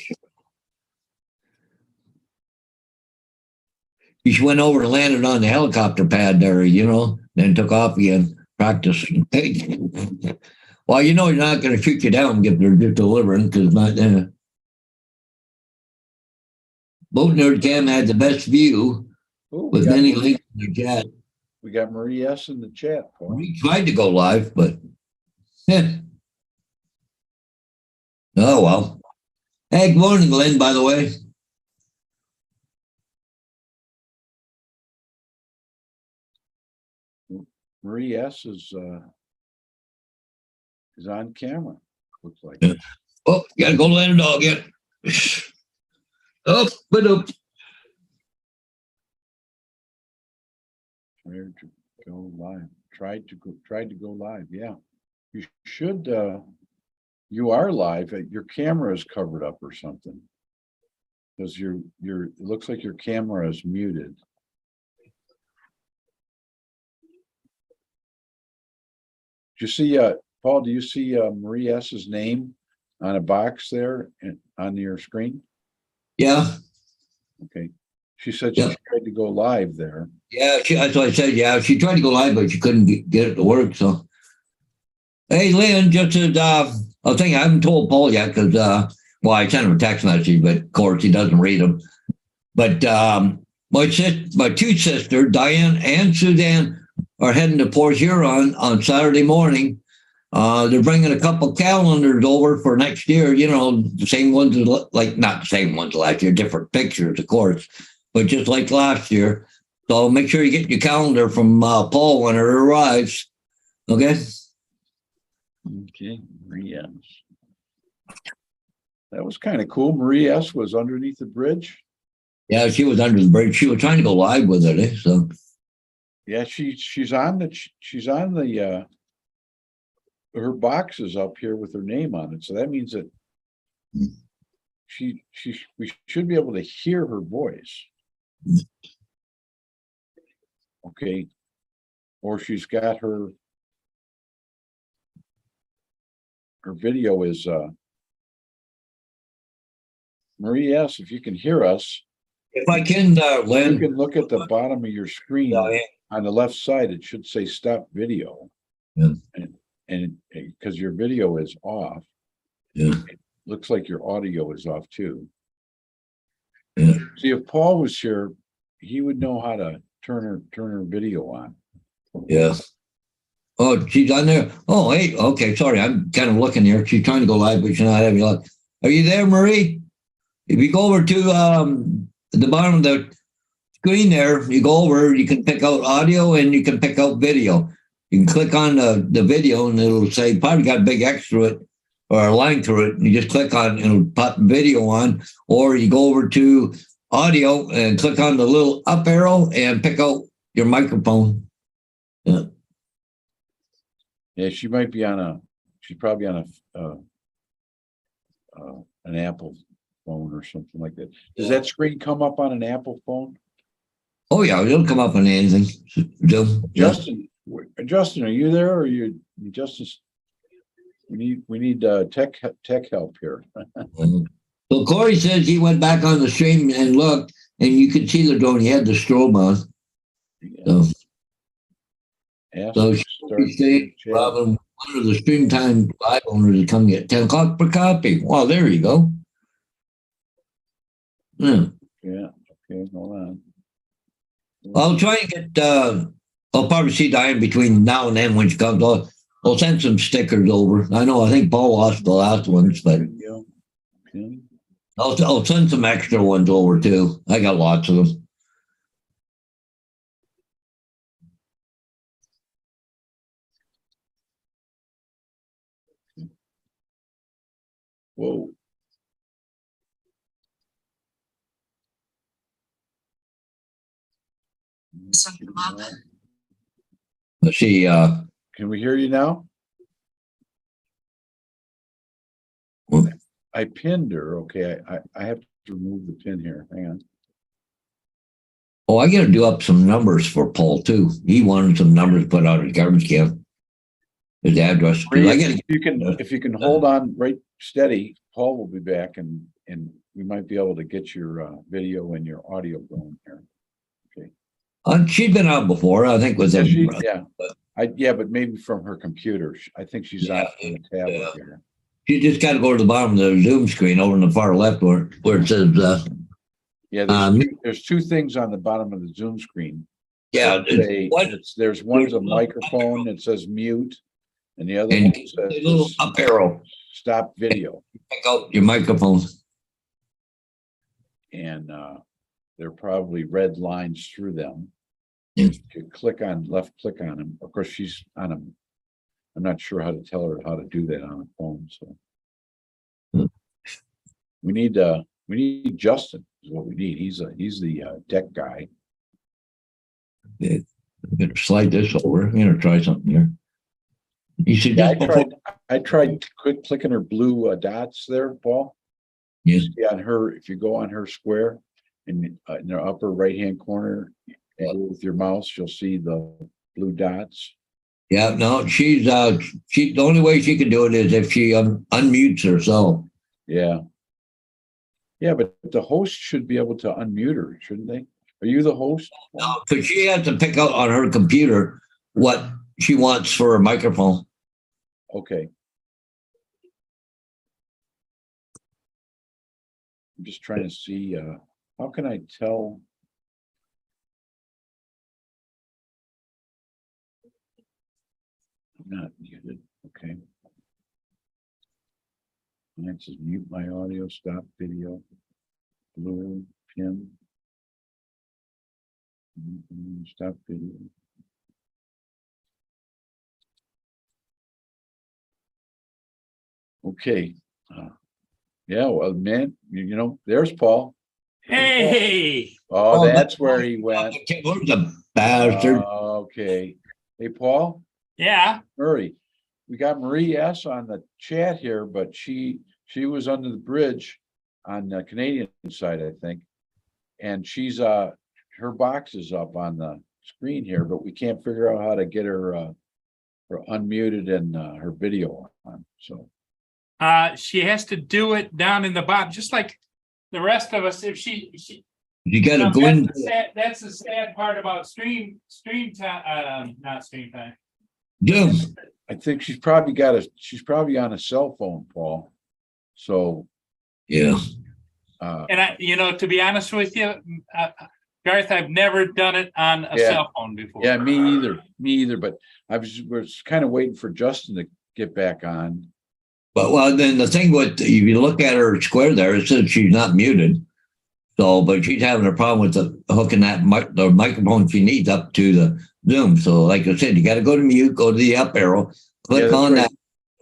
just went over and landed on the helicopter pad there, then took off again, practice. Well, you're not going to shoot you down if they're just delivering because not. Boat Nerd Cam had the best view Oh, we with got many Marie- links in the chat. We got Marie S in the chat, Paul. We tried to go live, but oh well. Hey, good morning, Lynn, by the way. Marie S is on camera, looks like. Yeah. Oh, gotta go let a dog in. Oh, but Tried to go live. Yeah. You should, you are live. Your camera is covered up or something. Because it looks like your camera is muted. Do you see, Paul, do you see Marie S's name on a box there on your screen? yeah. Okay. She said she Yeah. tried to go live there. Yeah, that's what I said. Yeah, she tried to go live, but she couldn't get it to work. So, hey, Lynn, just as a thing, I haven't told Paul yet because, I sent him a text message, but of course he doesn't read them. But my two sisters, Diane and Suzanne, are heading to Port Huron on Saturday morning. They're bringing a couple calendars over for next year. The same ones, like not the same ones last year, different pictures, of course, but just like last year. So make sure you get your calendar from Paul when it arrives. Okay. Okay, Marie S. That was kind of cool. Marie S was underneath the bridge. Yeah, she was under the bridge. She was trying to go live with it. Eh? So Yeah, she's on the her box is up here with her name on it. So that means that we should be able to hear her voice. Okay. Or she's got her video is Marie S, if you can hear us, if I can, you Lynn. can look at the bottom of your screen. On the left side, it should say stop video. Yeah. And because your video is off. Yeah. It looks like your audio is off too. Yeah. See, if Paul was here, he would know how to turn her video on. Yeah. Oh, she's on there. Oh, hey, okay, sorry. I'm kind of looking here. She's trying to go live, but she's not having luck. Are you there, Marie? If you go over to the bottom of the screen there, you go over, you can pick out audio and you can pick out video. You can click on the video and it'll say, probably got a big X through it or a line through it. And you just click on, it'll pop the video on, or you go over to audio and click on the little up arrow and pick out your microphone. Yeah. Yeah, she's probably on an Apple phone or something like that. Does that screen come up on an Apple phone? Oh yeah, it'll come up on anything. Zoom. Yeah. Justin, are you there or you just, we need tech help here. So Corey says he went back on the stream and looked, and you could see the drone. He had the strobe on. So, Ask so to she start saying, chat. Robin, one of the stream time live owners is coming at 10 o'clock per copy. Well, there you go. Yeah. Yeah, okay, hold on. I'll try and get, I'll probably see Diane between now and then when she comes. I'll send some stickers over. I think Paul lost the last ones, but Video, pin. I'll send some extra ones over too. I got lots of them. Whoa. Let's see, Can we hear you now? Well- I pinned her. Okay, I have to remove the pin here. Hang on. oh, I got to do up some numbers for Paul too. He wanted some numbers put out at garbage can. His address. 'Cause I got to If you can hold on right steady, Paul will be back and we might be able to get your video and your audio going here. she's been out before, I think, with Is she? them. Yeah, but maybe from her computer. I think she's on Yeah, the tablet yeah. here. You just got to go to the bottom of the Zoom screen over in the far left where it says, Yeah, there's two things on the bottom of the Zoom screen. yeah, There's one's a microphone that says mute, and the other and one a little says up arrow. stop video. Pick out your microphone. And there are probably red lines through them. Yeah. You could left click on them. Of course, she's on them. I'm not sure how to tell her how to do that on the phone, so. Hmm. We need Justin is what we need. He's the tech guy. I'm gonna slide this over. I'm gonna try something here. You see, Yeah, just before, I tried clicking her blue dots there, Paul. Yes. See on her, if you go on her square in the upper right-hand corner, and go with your mouse, you'll see the blue dots. yeah, no, she's the only way she can do it is if she unmutes herself. Yeah. Yeah, but the host should be able to unmute her, shouldn't they? Are you the host? No, because she has to pick out on her computer what she wants for a microphone. Okay. I'm just trying to see, how can I tell? I'm not muted, okay. And it says mute my audio, stop video, blue pin. Stop video. Okay. Yeah, well, man, you know, there's Paul. Hey, Oh, that's where he went. Where's the bastard? Okay. Hey, Paul, yeah, Murray, we got Marie S on the chat here, but she was under the bridge on the Canadian side, I think. And she's her box is up on the screen here, but we can't figure out how to get her unmuted and her video on. So she has to do it down in the bottom, just like the rest of us. If she You got to now, go in. that's the sad part about stream time, not stream time. Zoom. I think she's probably on a cell phone, Paul. So Yeah. And to be honest with you, Garth, I've never done it on a Yeah. cell phone before. Yeah, me either, but was kind of waiting for Justin to get back on. But well, then the thing with, if you look at her square there, it says she's not muted. So, but she's having a problem with the hooking the microphone she needs up to the Zoom. So, like I said, you got to go to mute, go to the up arrow, click that's on right. that,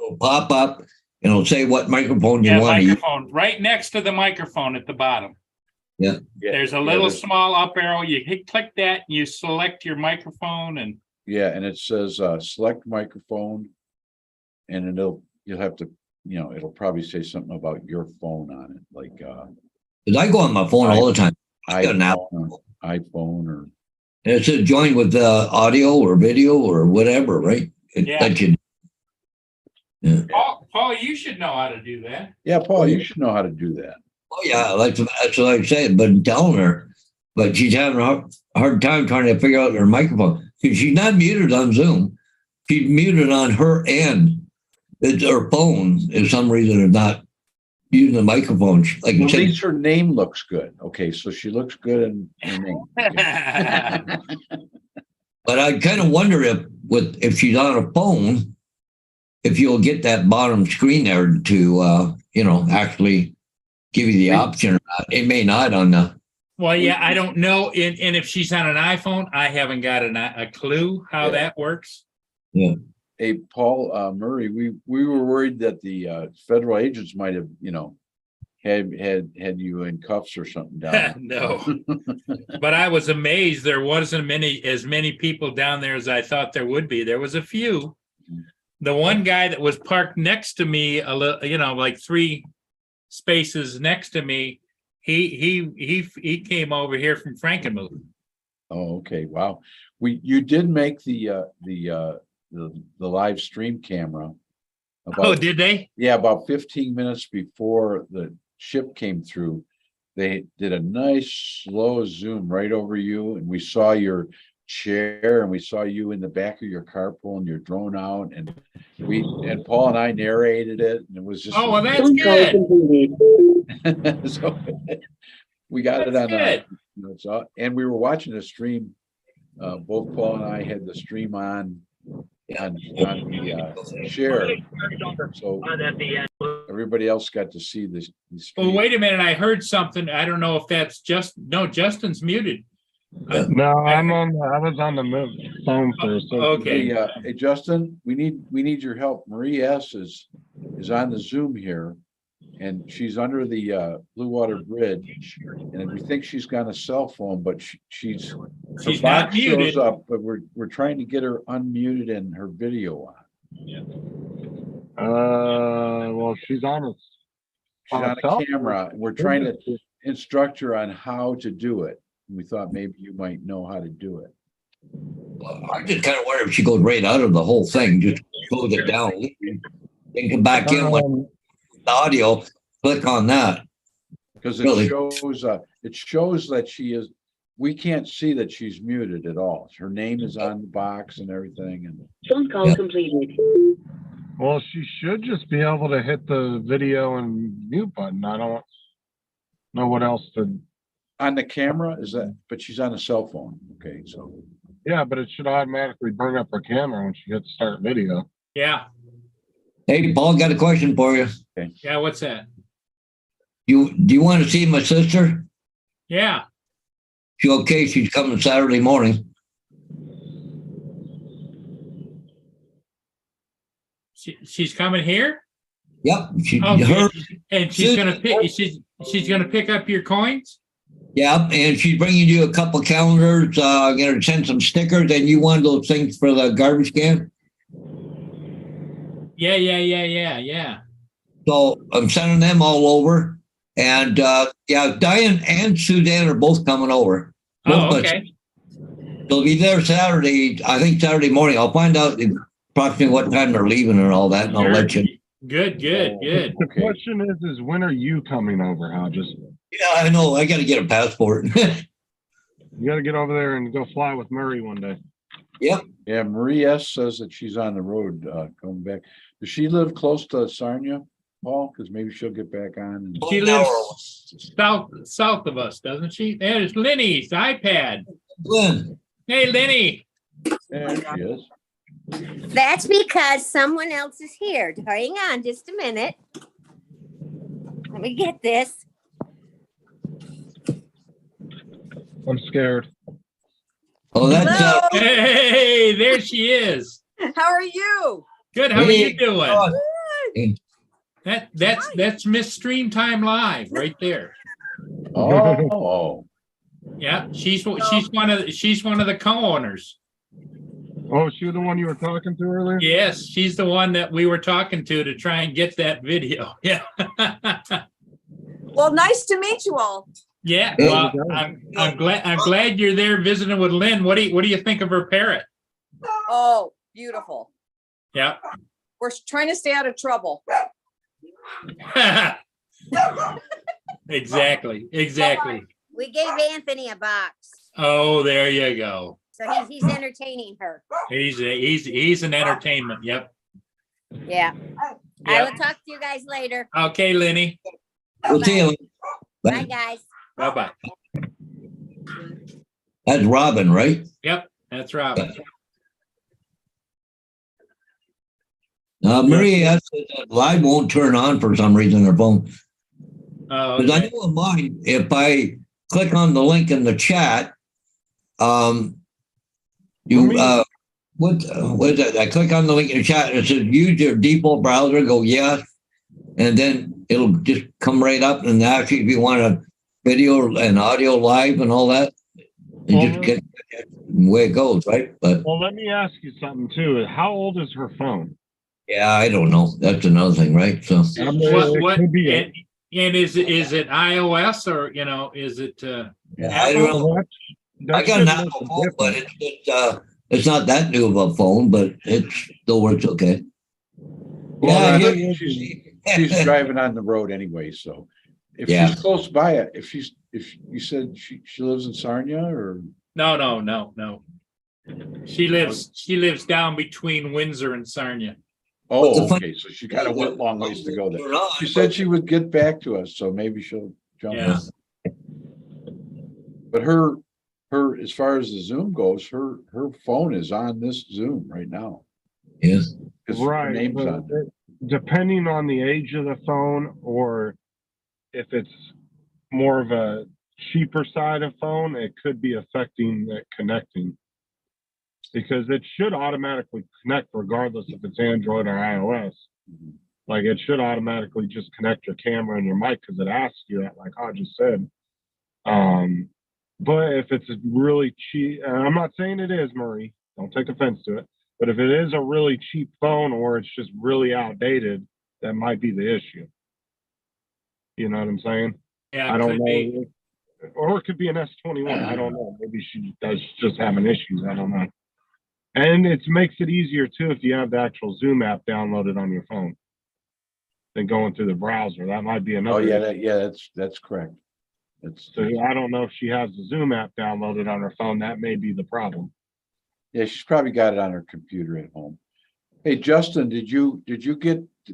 it'll pop up, and it'll say what microphone you Yeah, want to use. microphone, right next to the microphone at the bottom. Yeah. There's a Yeah, little there's- small up arrow. You click that, and you select your microphone and Yeah, and it says select microphone, and you'll have to, it'll probably say something about your phone on it, like 'Cause I go on my phone all the time. I got an app. iPhone or And it says join with audio or video or whatever, right? It Yeah. lets you. Yeah. Paul, you should know how to do that. yeah, Paul, you should know how to do that. Oh yeah, that's what I said. But I'm telling her, but she's having a hard time trying to figure out her microphone. She's not muted on Zoom. She's muted on her end. It's her phone. For some reason, is not using the microphone. Like At I said, least her name looks good. Okay, so she looks good in her name. but I kind of wonder if she's on a phone, if you'll get that bottom screen there to actually give you the option or not. It may not on the. Well, yeah, I don't know. And if she's on an iPhone, I haven't got a clue how Yeah. that works. Hey, Paul Murray, we were worried that the federal agents might have, had you in cuffs or something down. No. But I was amazed there wasn't as many people down there as I thought there would be. There was a few. The one guy that was parked next to me, a little, like 3 spaces next to me, he came over here from Frankenmuth. Oh, okay, wow. You did make the live stream camera. Did they? Yeah, about 15 minutes before the ship came through, they did a nice slow zoom right over you, and we saw your chair, and we saw you in the back of your car pulling your drone out, and Paul and I narrated it, and it was just. Oh, well, that's good. So we got it That's on. good. And we were watching the stream. Both Paul and I had the stream on the share, so everybody else got to see this. Well, wait a minute. I heard something. I don't know if that's Justin's muted. No, I was on the phone first. Okay. Hey, Justin, we need your help. Marie S is on the Zoom here, and she's under the Blue Water Bridge, and we think she's got a cell phone, but she's her She's not box muted. shows up, but we're trying to get her unmuted and her video on. Well, she's on it. She's on a camera, and we're trying to instruct her on how to do it. We thought maybe you might know how to do it. I just kind of wonder if she goes right out of the whole thing, just close it down, then come back in with the audio, click on that. Because Really? it shows that she is, we can't see that she's muted at all. Her name is on the box and everything, and Phone call Yeah. completed. Well, she should just be able to hit the video and mute button. I don't know what else to. on the camera is that, but she's on a cell phone. Okay, so Yeah, but it should automatically bring up her camera when she hits start video. Yeah. Hey, Paul, got a question for you. Yeah. What's that? Do you want to see my sister? Yeah. She okay? She's coming Saturday morning. She's coming here. Yep. Okay. And she's gonna pick up your coins. Yeah, and she's bringing you a couple calendars. Gonna send some stickers, and you want those things for the garbage can. Yeah. So I'm sending them all over, and Diane and Suzanne are both coming over. Oh, okay. They'll be there Saturday. I think Saturday morning. I'll find out approximately what time they're leaving and all that, and I'll let you. Good. The Okay. question is when are you coming over, Hodges? Yeah, I know. I got to get a passport. You got to get over there and go fly with Murray one day. yeah, Marie S says that she's on the road coming back. Does she live close to Sarnia? Paul? Because maybe she'll get back on. and- She lives south of us, doesn't she? There's Lenny's iPad. Glenn, Hey, Lenny. There she is. That's because someone else is here. Hang on just a minute. Let me get this. I'm scared. oh, that's, Hello? Hey, there she is. How are you? Good. How are Hey, you doing? Good. That's Miss Streamtime Live right there. Oh, Yeah, she's one of the co-owners. Oh, she was the one you were talking to earlier? Yes, she's the one that we were talking to try and get that video. Yeah. Well, nice to meet you all. Yeah, Hey. well, I'm glad you're there visiting with Lynn. What do you think of her parrot? Oh, beautiful. Yeah. We're trying to stay out of trouble. Exactly. We gave Anthony a box, Oh, there you go. so he's entertaining her. He's an entertainment. Yep. Yeah. I Yep. will talk to you guys later. Okay, Lenny. we'll see you. Bye, guys. Bye-bye. That's Robin, right? Yep, that's Robin. Maria said that live won't turn on for some reason on her phone. Oh, Because I okay. know in mine, if I click on the link in the chat, you what is that? I click on the link in the chat. It says use your default browser. Go yes, and then it'll just come right up. And actually, if you want a video and audio live and all that, and just get the way it goes, right? But Well, let me ask you something too. How old is her phone? yeah, I don't know. That's another thing, right? So I mean, it could be a- And is it iOS or, is it, yeah, I don't know. I got an Apple phone, but it's not that new of a phone, but it still works okay. Well, Yeah, she's driving on the road anyway, so if Yeah. she's close by it, if you said she lives in Sarnia or no. She lives down between Windsor and Sarnia. What's the oh, fun- okay, so she kind of went long ways to go there. Turn on, She said but- she would get back to us, so maybe she'll jump Yeah. in. But her as far as the Zoom goes, her phone is on this Zoom right now. Yeah. 'Cause her Right. name's but on there. depending on the age of the phone, or if it's more of a cheaper side of phone, it could be affecting it connecting. Because it should automatically connect regardless if it's Android or iOS. Mhm. Like it should automatically just connect your camera and your mic because it asks you that, like I just said. But if it's a really cheap, and I'm not saying it is, Marie, don't take offense to it. But if it is a really cheap phone or it's just really outdated, that might be the issue. You know what I'm saying? Yeah, I don't could be. know. Or it could be an S21. I don't know. Maybe she does just having issues. I don't know. And it makes it easier too if you have the actual Zoom app downloaded on your phone than going through the browser. That might be another. Oh, yeah, issue. that's correct. That's, So I don't know if she has the Zoom app downloaded on her phone. That may be the problem. yeah, she's probably got it on her computer at home. Hey, Justin,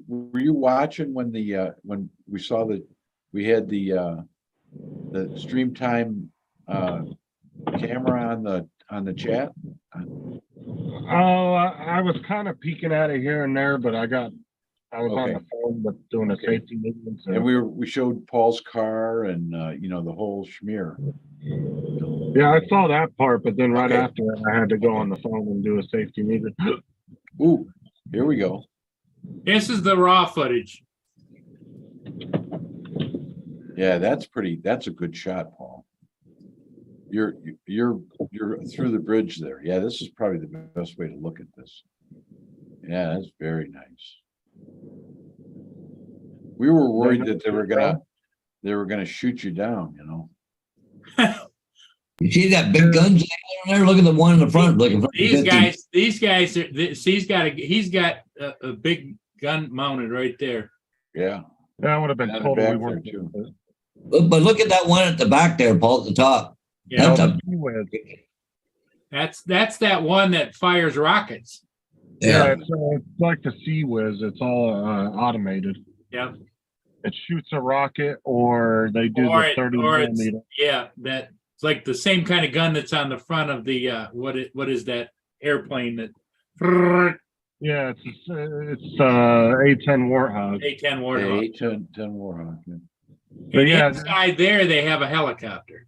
were you watching when when we saw we had the stream time camera on the chat? Oh, I was kind of peeking at it here and there, but I was on Okay. the phone but doing a Okay. safety meeting. So. And we showed Paul's car and the whole schmear. Yeah, I saw that part, but then right Okay. after that, I had to go on the phone and do a safety meeting. Ooh, here we go. This is the raw footage. Yeah, that's a good shot, Paul. You're through the bridge there. Yeah, this is probably the best way to look at this. Yeah, that's very nice. We were worried that they were gonna shoot you down, You see that big guns there? Look at the one in the front. Looking for These guys, he's got a big gun mounted right there. Yeah. That would have been And the totally back worth there, it. But look at that one at the back there, Paul, at the top. Yeah, That's a that's that one that fires rockets. Yeah, yeah. it's like the Sea Whiz. It's all automated. Yeah. It shoots a rocket, or they do Or the it- 30 or it's- millimeter. Yeah, that it's like the same kind of gun that's on the front of the what is that airplane that Yeah, it's A10 Warthog. A-10 Yeah, Warthog. 810 Warhawk. Yeah. But And yeah, inside there they have a helicopter.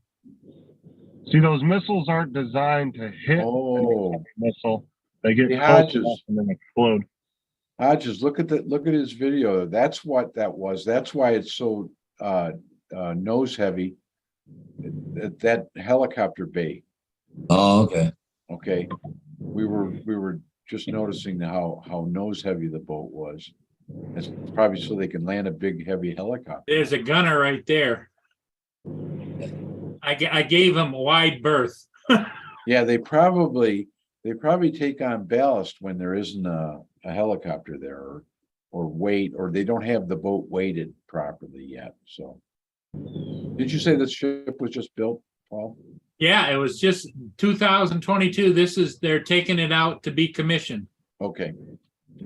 see, those missiles aren't designed to hit an Oh, incoming missile. They get Hey, close Hodges. enough and then explode. Hodges, look at his video. That's what that was. That's why it's so nose heavy. That helicopter bay. Oh, okay. Okay, we were just noticing how nose heavy the boat was. It's probably so they can land a big heavy helicopter. There's a gunner right there. I gave him a wide berth. Yeah, they probably take on ballast when there isn't a helicopter there, or weight, or they don't have the boat weighted properly yet. So, did you say this ship was just built, Paul? Yeah, it was just 2022. They're taking it out to be commissioned. Okay,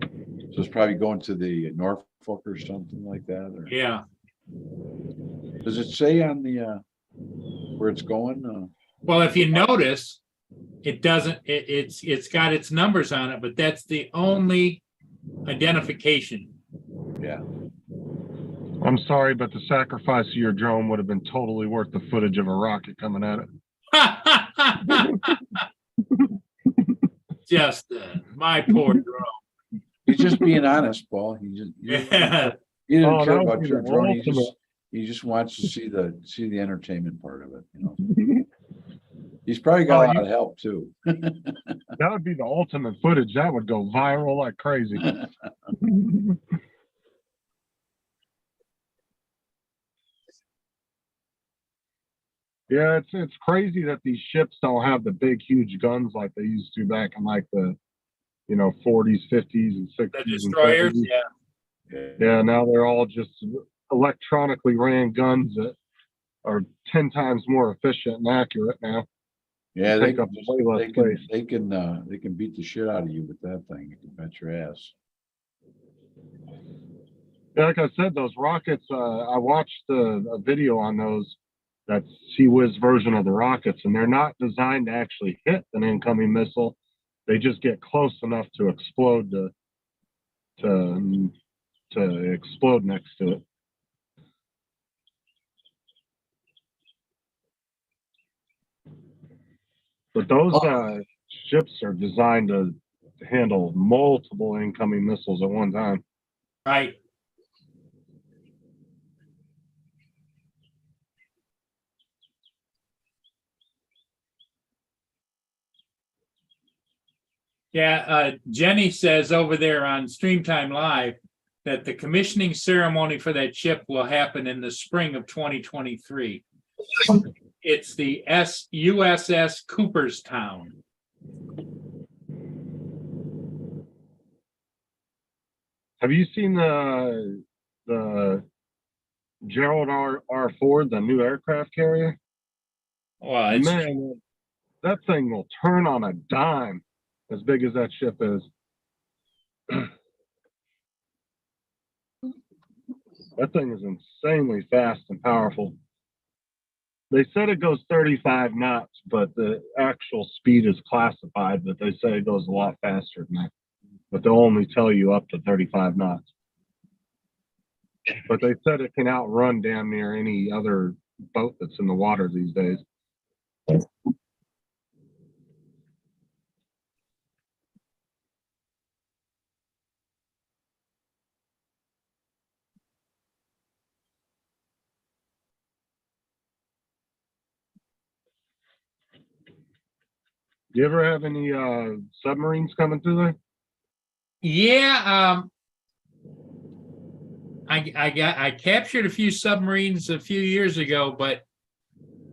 so it's probably going to the Norfolk or something like that. Or Yeah. does it say on the where it's going? Well, if you notice, it doesn't, it's got its numbers on it, but that's the only identification. Yeah. I'm sorry, but the sacrifice of your drone would have been totally worth the footage of a rocket coming at it. Just my poor drone. He's just being honest, Paul. He Yeah. didn't Oh, care that would about be your the drone. ultimate. He just wants to see the entertainment part of it, you know. He's probably got a Oh, lot of help too. That would be the ultimate footage. That would go viral like crazy. Yeah, it's crazy that these ships don't have the big, huge guns like they used to back in like the, 40s, 50s, and 60s. The and destroyers, 70s. yeah. Yeah, now they're all just electronically ran guns that are 10 times more efficient and accurate now. Yeah, they Take up can, way less space. they can beat the shit out of you with that thing. You can bet your ass. Yeah, like I said, those rockets, I watched a video on those, that Sea-Whiz version of the rockets, and they're not designed to actually hit an incoming missile. They just get close enough to explode to explode next to it. But those ships are designed to handle multiple incoming missiles at one time. Right. Yeah, Jenny says over there on Streamtime Live that the commissioning ceremony for that ship will happen in the spring of 2023. It's the USS Cooperstown. Have you seen the Gerald R. Ford, the new aircraft carrier? Well, it's, Man, that thing will turn on a dime, as big as that ship is. That thing is insanely fast and powerful. They said it goes 35 knots, but the actual speed is classified, but they say it goes a lot faster than that. But they'll only tell you up to 35 knots. But they said it can outrun damn near any other boat that's in the water these days. Do you ever have any submarines coming through there? yeah, I captured a few submarines a few years ago, but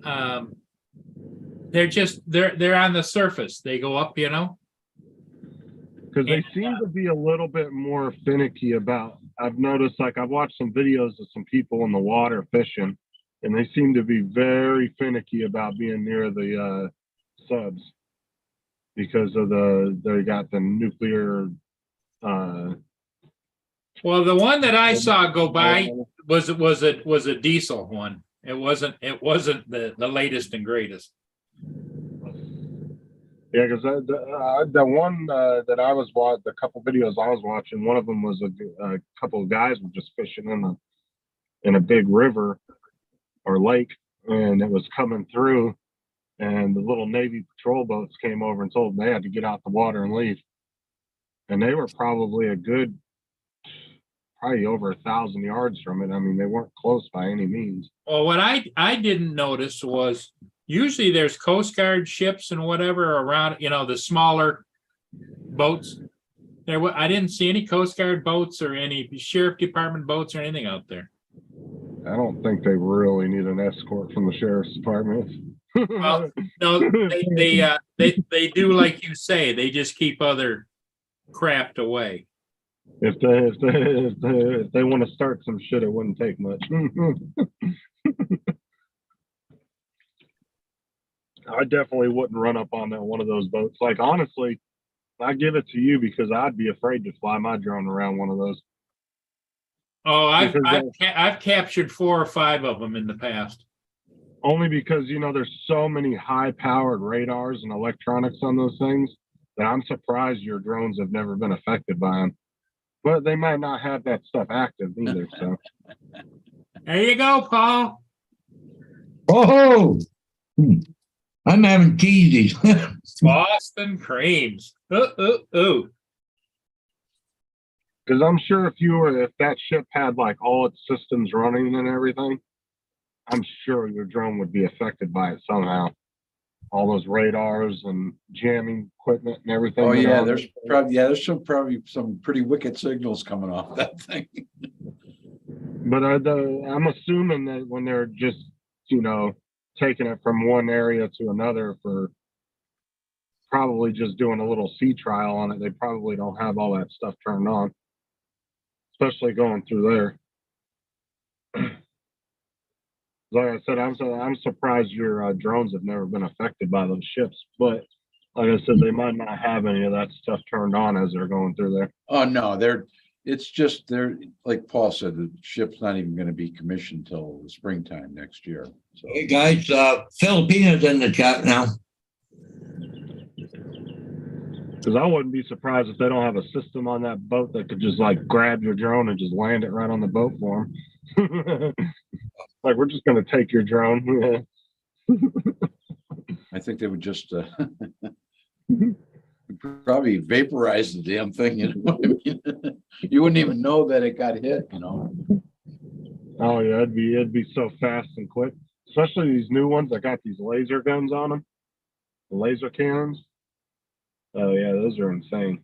they're on the surface. They go up, Because they seem to be a little bit more finicky about. I've noticed, like, I've watched some videos of some people in the water fishing, and they seem to be very finicky about being near the subs because of they got the nuclear Well, the one that I saw go by was a diesel one. It wasn't the latest and greatest. Yeah, because the one that I was watching, the couple videos I was watching, one of them was a couple of guys were just fishing in a big river or lake, and it was coming through, and the little Navy patrol boats came over and told them they had to get out the water and leave. And they were probably probably over 1,000 yards from it. I mean, they weren't close by any means. Well, what I didn't notice was usually there's Coast Guard ships and whatever around, the smaller boats. I didn't see any Coast Guard boats or any sheriff department boats or anything out there. I don't think they really need an escort from the sheriff's department. Well, no, they do like you say. They just keep other craft away. If they want to start some shit, it wouldn't take much. I definitely wouldn't run up on one of those boats. Like, honestly, I give it to you because I'd be afraid to fly my drone around one of those. Oh, I've captured 4 or 5 of them in the past. Only because, there's so many high-powered radars and electronics on those things that I'm surprised your drones have never been affected by them. But they might not have that stuff active either. So There you go, Paul. Oh, I'm having cheesies. Boston creams. Ooh. because I'm sure if that ship had like all its systems running and everything, I'm sure your drone would be affected by it somehow. All those radars and jamming equipment and everything. Oh yeah, there's probably some pretty wicked signals coming off that thing. But I'm assuming that when they're just, taking it from one area to another for probably just doing a little sea trial on it, they probably don't have all that stuff turned on, especially going through there. Like I said, I'm surprised your drones have never been affected by those ships. But like I said, they might not have any of that stuff turned on as they're going through there. Oh no, they're like Paul said, the ship's not even going to be commissioned till the springtime next year. So Hey guys, Filipinos in the chat now. Because I wouldn't be surprised if they don't have a system on that boat that could just like grab your drone and just land it right on the boat for them. Like, we're just going to take your drone. I think they would just probably vaporize the damn thing. You know what I mean? You wouldn't even know that it got hit. Oh yeah, it'd be so fast and quick. Especially these new ones that got these laser guns on them, the laser cannons. Oh yeah, those are insane.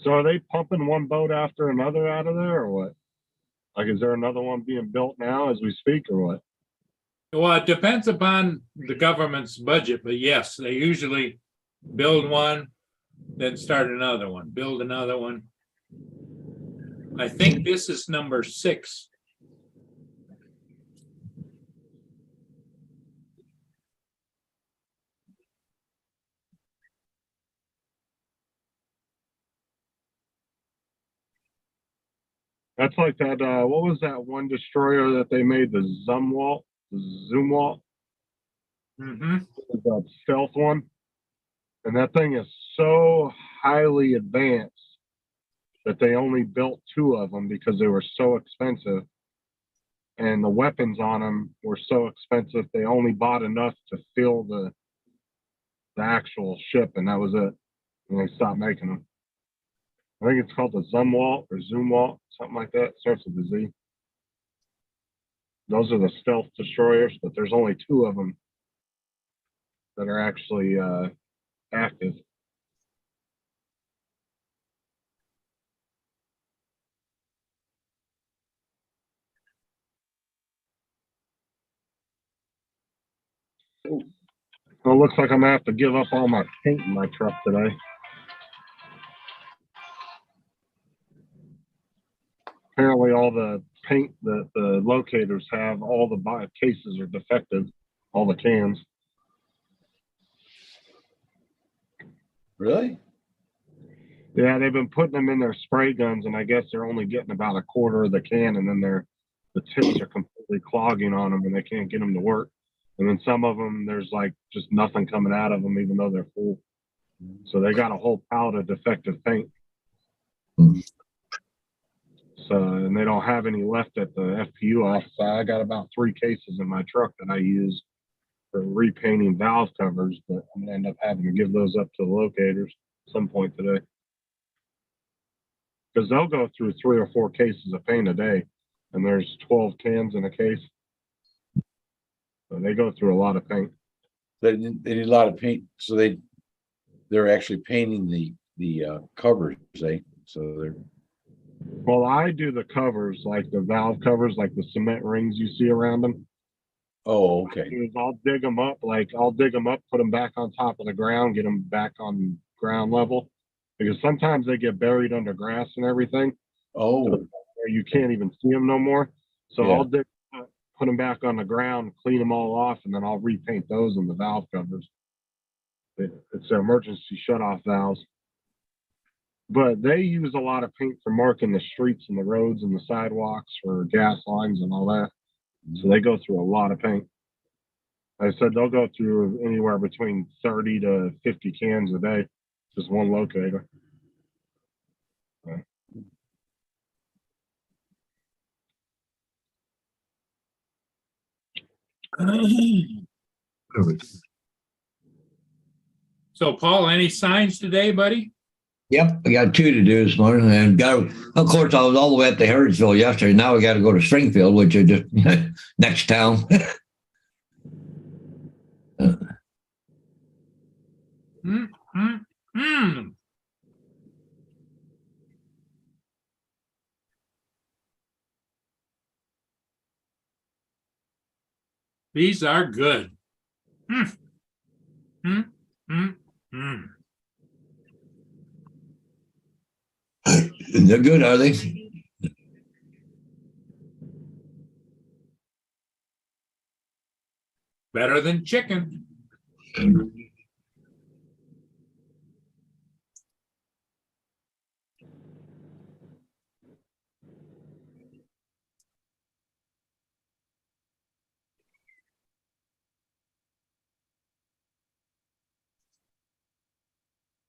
So are they pumping one boat after another out of there, or what? Like, is there another one being built now as we speak, or what? Well, it depends upon the government's budget, but yes, they usually build one, then start another one, build another one. I think this is number 6. That's like that. What was that one destroyer that they made? The Zumwalt, Zoomwalt, Mm-hmm. that stealth one, and that thing is so highly advanced that they only built 2 of them because they were so expensive, and the weapons on them were so expensive they only bought enough to fill the actual ship, and that was it. And they stopped making them. I think it's called the Zumwalt or Zoomwalt, something like that. It starts with a Z. Those are the stealth destroyers, but there's only 2 of them that are actually active. Well, it looks like I'm gonna have to give up all my paint in my truck today. Apparently all the paint that the locators have, all the cases are defective, all the cans. Really? Yeah, they've been putting them in their spray guns, and I guess they're only getting about a quarter of the can, and then the tips are completely clogging on them, and they can't get them to work. And then some of them, there's like just nothing coming out of them, even though they're full. So they got a whole pallet of defective paint. Hmm. So, and they don't have any left at the FPU office. I got about 3 cases in my truck that I use for repainting valve covers, but I'm gonna end up having to give those up to the locators at some point today. Because they'll go through 3 or 4 cases of paint a day, and there's 12 cans in a case. So they go through a lot of paint. They need a lot of paint, so they're actually painting the covers, so they're, Well, I do the covers, like the valve covers, like the cement rings you see around them. oh, okay. I'll dig them up, put them back on top of the ground, get them back on ground level. Because sometimes they get buried under grass and everything, Oh, where you can't even see them no more. So Yeah. I'll put them back on the ground, clean them all off, and then I'll repaint those in the valve covers. It's an emergency shutoff valves. But they use a lot of paint for marking the streets and the roads and the sidewalks for gas lines and all that. So they go through a lot of paint. Like I said, they'll go through anywhere between 30 to 50 cans a day, just one locator. So Paul, any signs today, buddy? Yep, I got 2 to do this morning, and of course, I was all the way up to Harrodsville yesterday. Now we got to go to Springfield, which is just next town. Mm. These are good. Mm. Mm, mm, mm. They're good, are they? Better than chicken.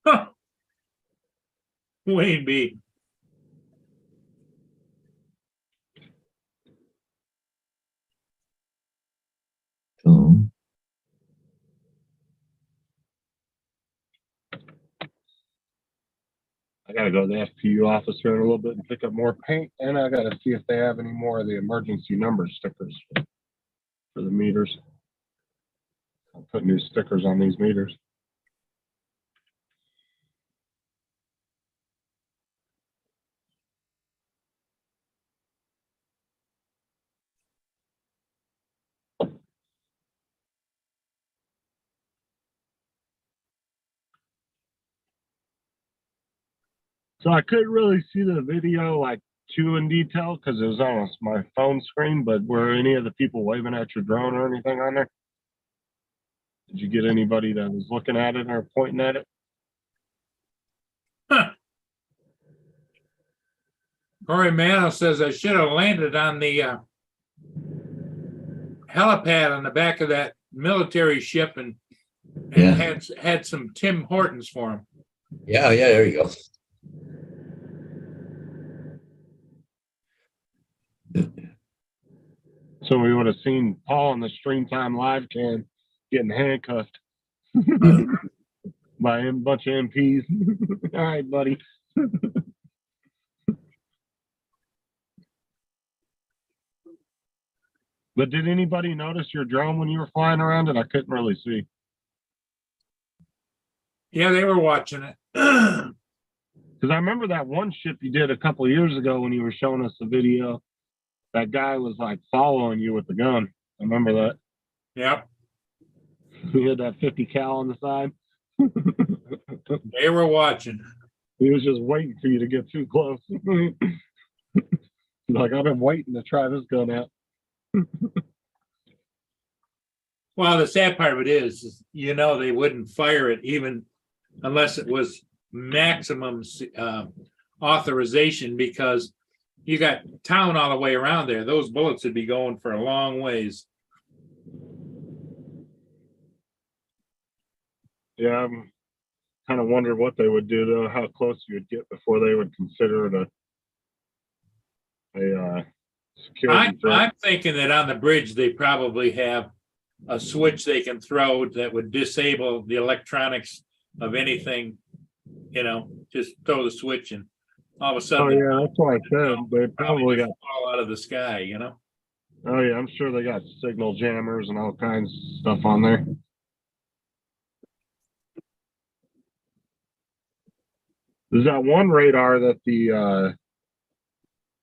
Huh. Wayne B. So, I gotta go to the FPU office here in a little bit and pick up more paint, and I gotta see if they have any more of the emergency number stickers for the meters. I'll put new stickers on these meters. So I couldn't really see the video like too in detail because it was on my phone screen, but were any of the people waving at your drone or anything on there? Did you get anybody that was looking at it or pointing at it? Huh. Corey Mano says I should have landed on the helipad on the back of that military ship and Yeah. had some Tim Hortons for him. yeah, there you go. So we would have seen Paul on the Stream Time live cam getting handcuffed by a bunch of MPs. All right, buddy. But did anybody notice your drone when you were flying around it? I couldn't really see. Yeah, they were watching it. Because I remember that one ship you did a couple of years ago when you were showing us the video. That guy was like following you with the gun. I remember that. Yep, He had that 50 cal on the side. they were watching. He was just waiting for you to get too close. Like, I've been waiting to try this gun out. Well, the sad part of it is, they wouldn't fire it even unless it was maximum authorization, because you got town all the way around there. Those bullets would be going for a long ways. Yeah, I'm kind of wonder what they would do though, how close you would get before they would consider it a security threat. I'm thinking that on the bridge, they probably have a switch they can throw that would disable the electronics of anything, just throw the switch and all of a Oh sudden. yeah, that's what I said. They probably got. just fall out of the sky, Oh yeah, I'm sure they got signal jammers and all kinds of stuff on there. There's that one radar that the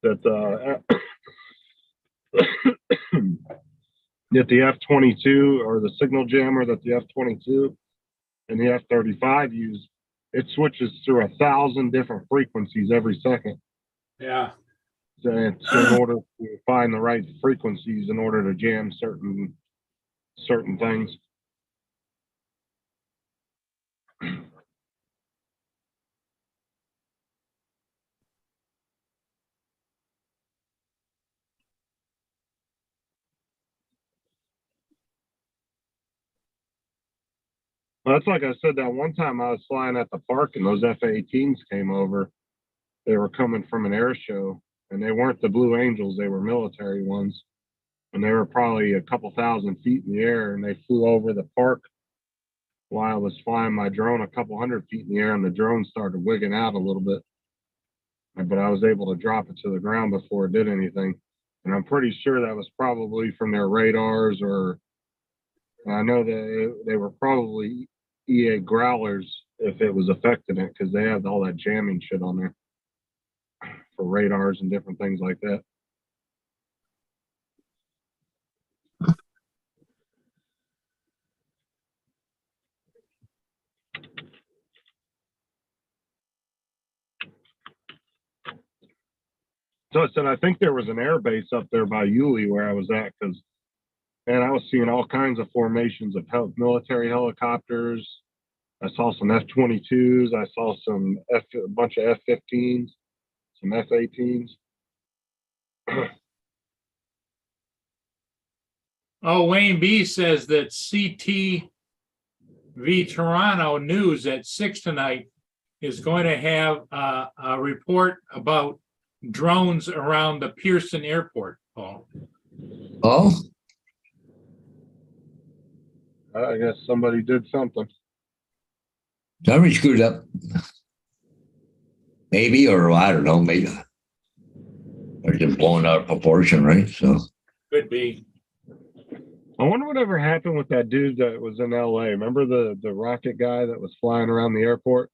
that the F-22, or the signal jammer that the F-22 and the F-35 use. It switches through 1,000 different frequencies every second. Yeah. So it's in order to find the right frequencies in order to jam certain things. Well, that's like I said, that one time I was flying at the park and those F-18s came over. They were coming from an air show, and they weren't the Blue Angels, they were military ones. And they were probably a couple thousand feet in the air, and they flew over the park while I was flying my drone a couple hundred feet in the air, and the drone started wigging out a little bit. But I was able to drop it to the ground before it did anything. And I'm pretty sure that was probably from their radars, or I know that they were probably EA growlers if it was affecting it, because they have all that jamming shit on there for radars and different things like that. So I said, I think there was an air base up there by Yulee where I was at, because, man, I was seeing all kinds of formations of military helicopters. I saw some F-22s. I saw a bunch of F-15s, some F-18s. Oh, Wayne B says that CTV Toronto News at 6 tonight is going to have a report about drones around the Pearson Airport, Paul. Oh, I guess somebody did something. somebody screwed up. Maybe, or I don't know, maybe. They're just blowing out of proportion, right? So, Could be. I wonder whatever happened with that dude that was in LA. Remember the rocket guy that was flying around the airport?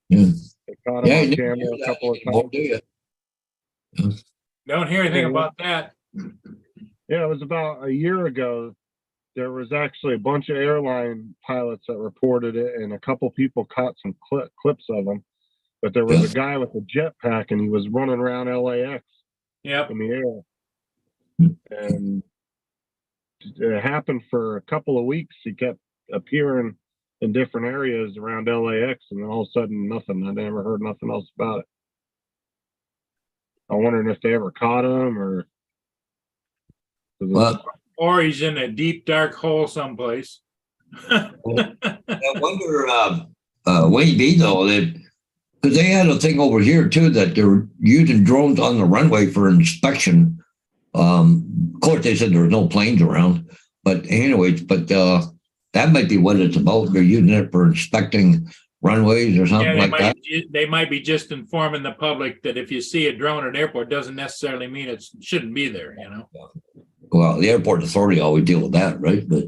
yeah. They caught him Yeah, on you camera never a do couple that of anymore, times. do you? Don't hear anything Yeah. about that. Yeah, it was about a year ago. There was actually a bunch of airline pilots that reported it, and a couple people caught some clips of them. But there was a guy with a jetpack, and he was running around LAX Yep. in the air. And it happened for a couple of weeks. He kept appearing in different areas around LAX, and then all of a sudden, nothing. I never heard nothing else about it. I'm wondering if they ever caught him, or. Well, Or he's in a deep, dark hole someplace. I wonder, Wayne B, though, because they had a thing over here, too, that they were using drones on the runway for inspection. Of course, they said there were no planes around. But anyways, that might be what it's about. They're using it for inspecting runways or something like that. They might be just informing the public that if you see a drone at an airport, doesn't necessarily mean it shouldn't be there, Well, the airport authority always deal with that, right? But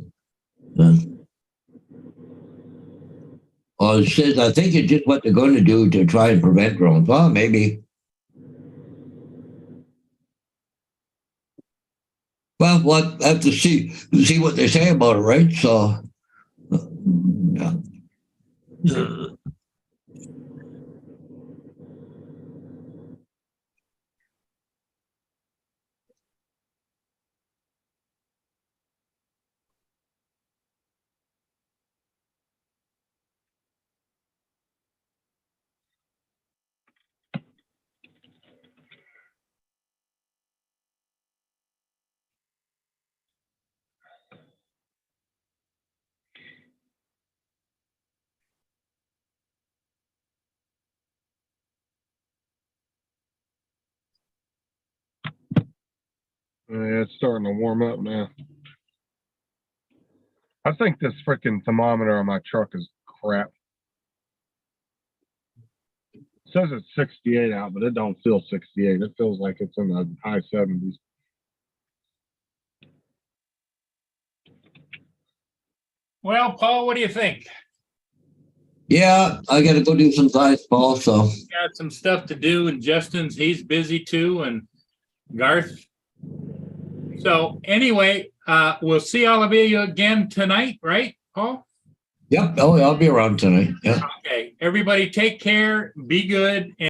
it says, I think it's just what they're going to do to try and prevent drones. Well, maybe. Well, we'll have to see what they say about it, right? So, yeah. Yeah, it's starting to warm up now. I think this freaking thermometer on my truck is crap. It says it's 68 out, but it don't feel 68. It feels like it's in the high 70s. Well, Paul, what do you think? Yeah, I gotta go do some size, Paul, so. Got some stuff to do, and Justin's, he's busy too, and Garth. So anyway, we'll see all of you again tonight, right, Paul? Yep, I'll be around tonight, yeah. Okay, everybody take care, be good,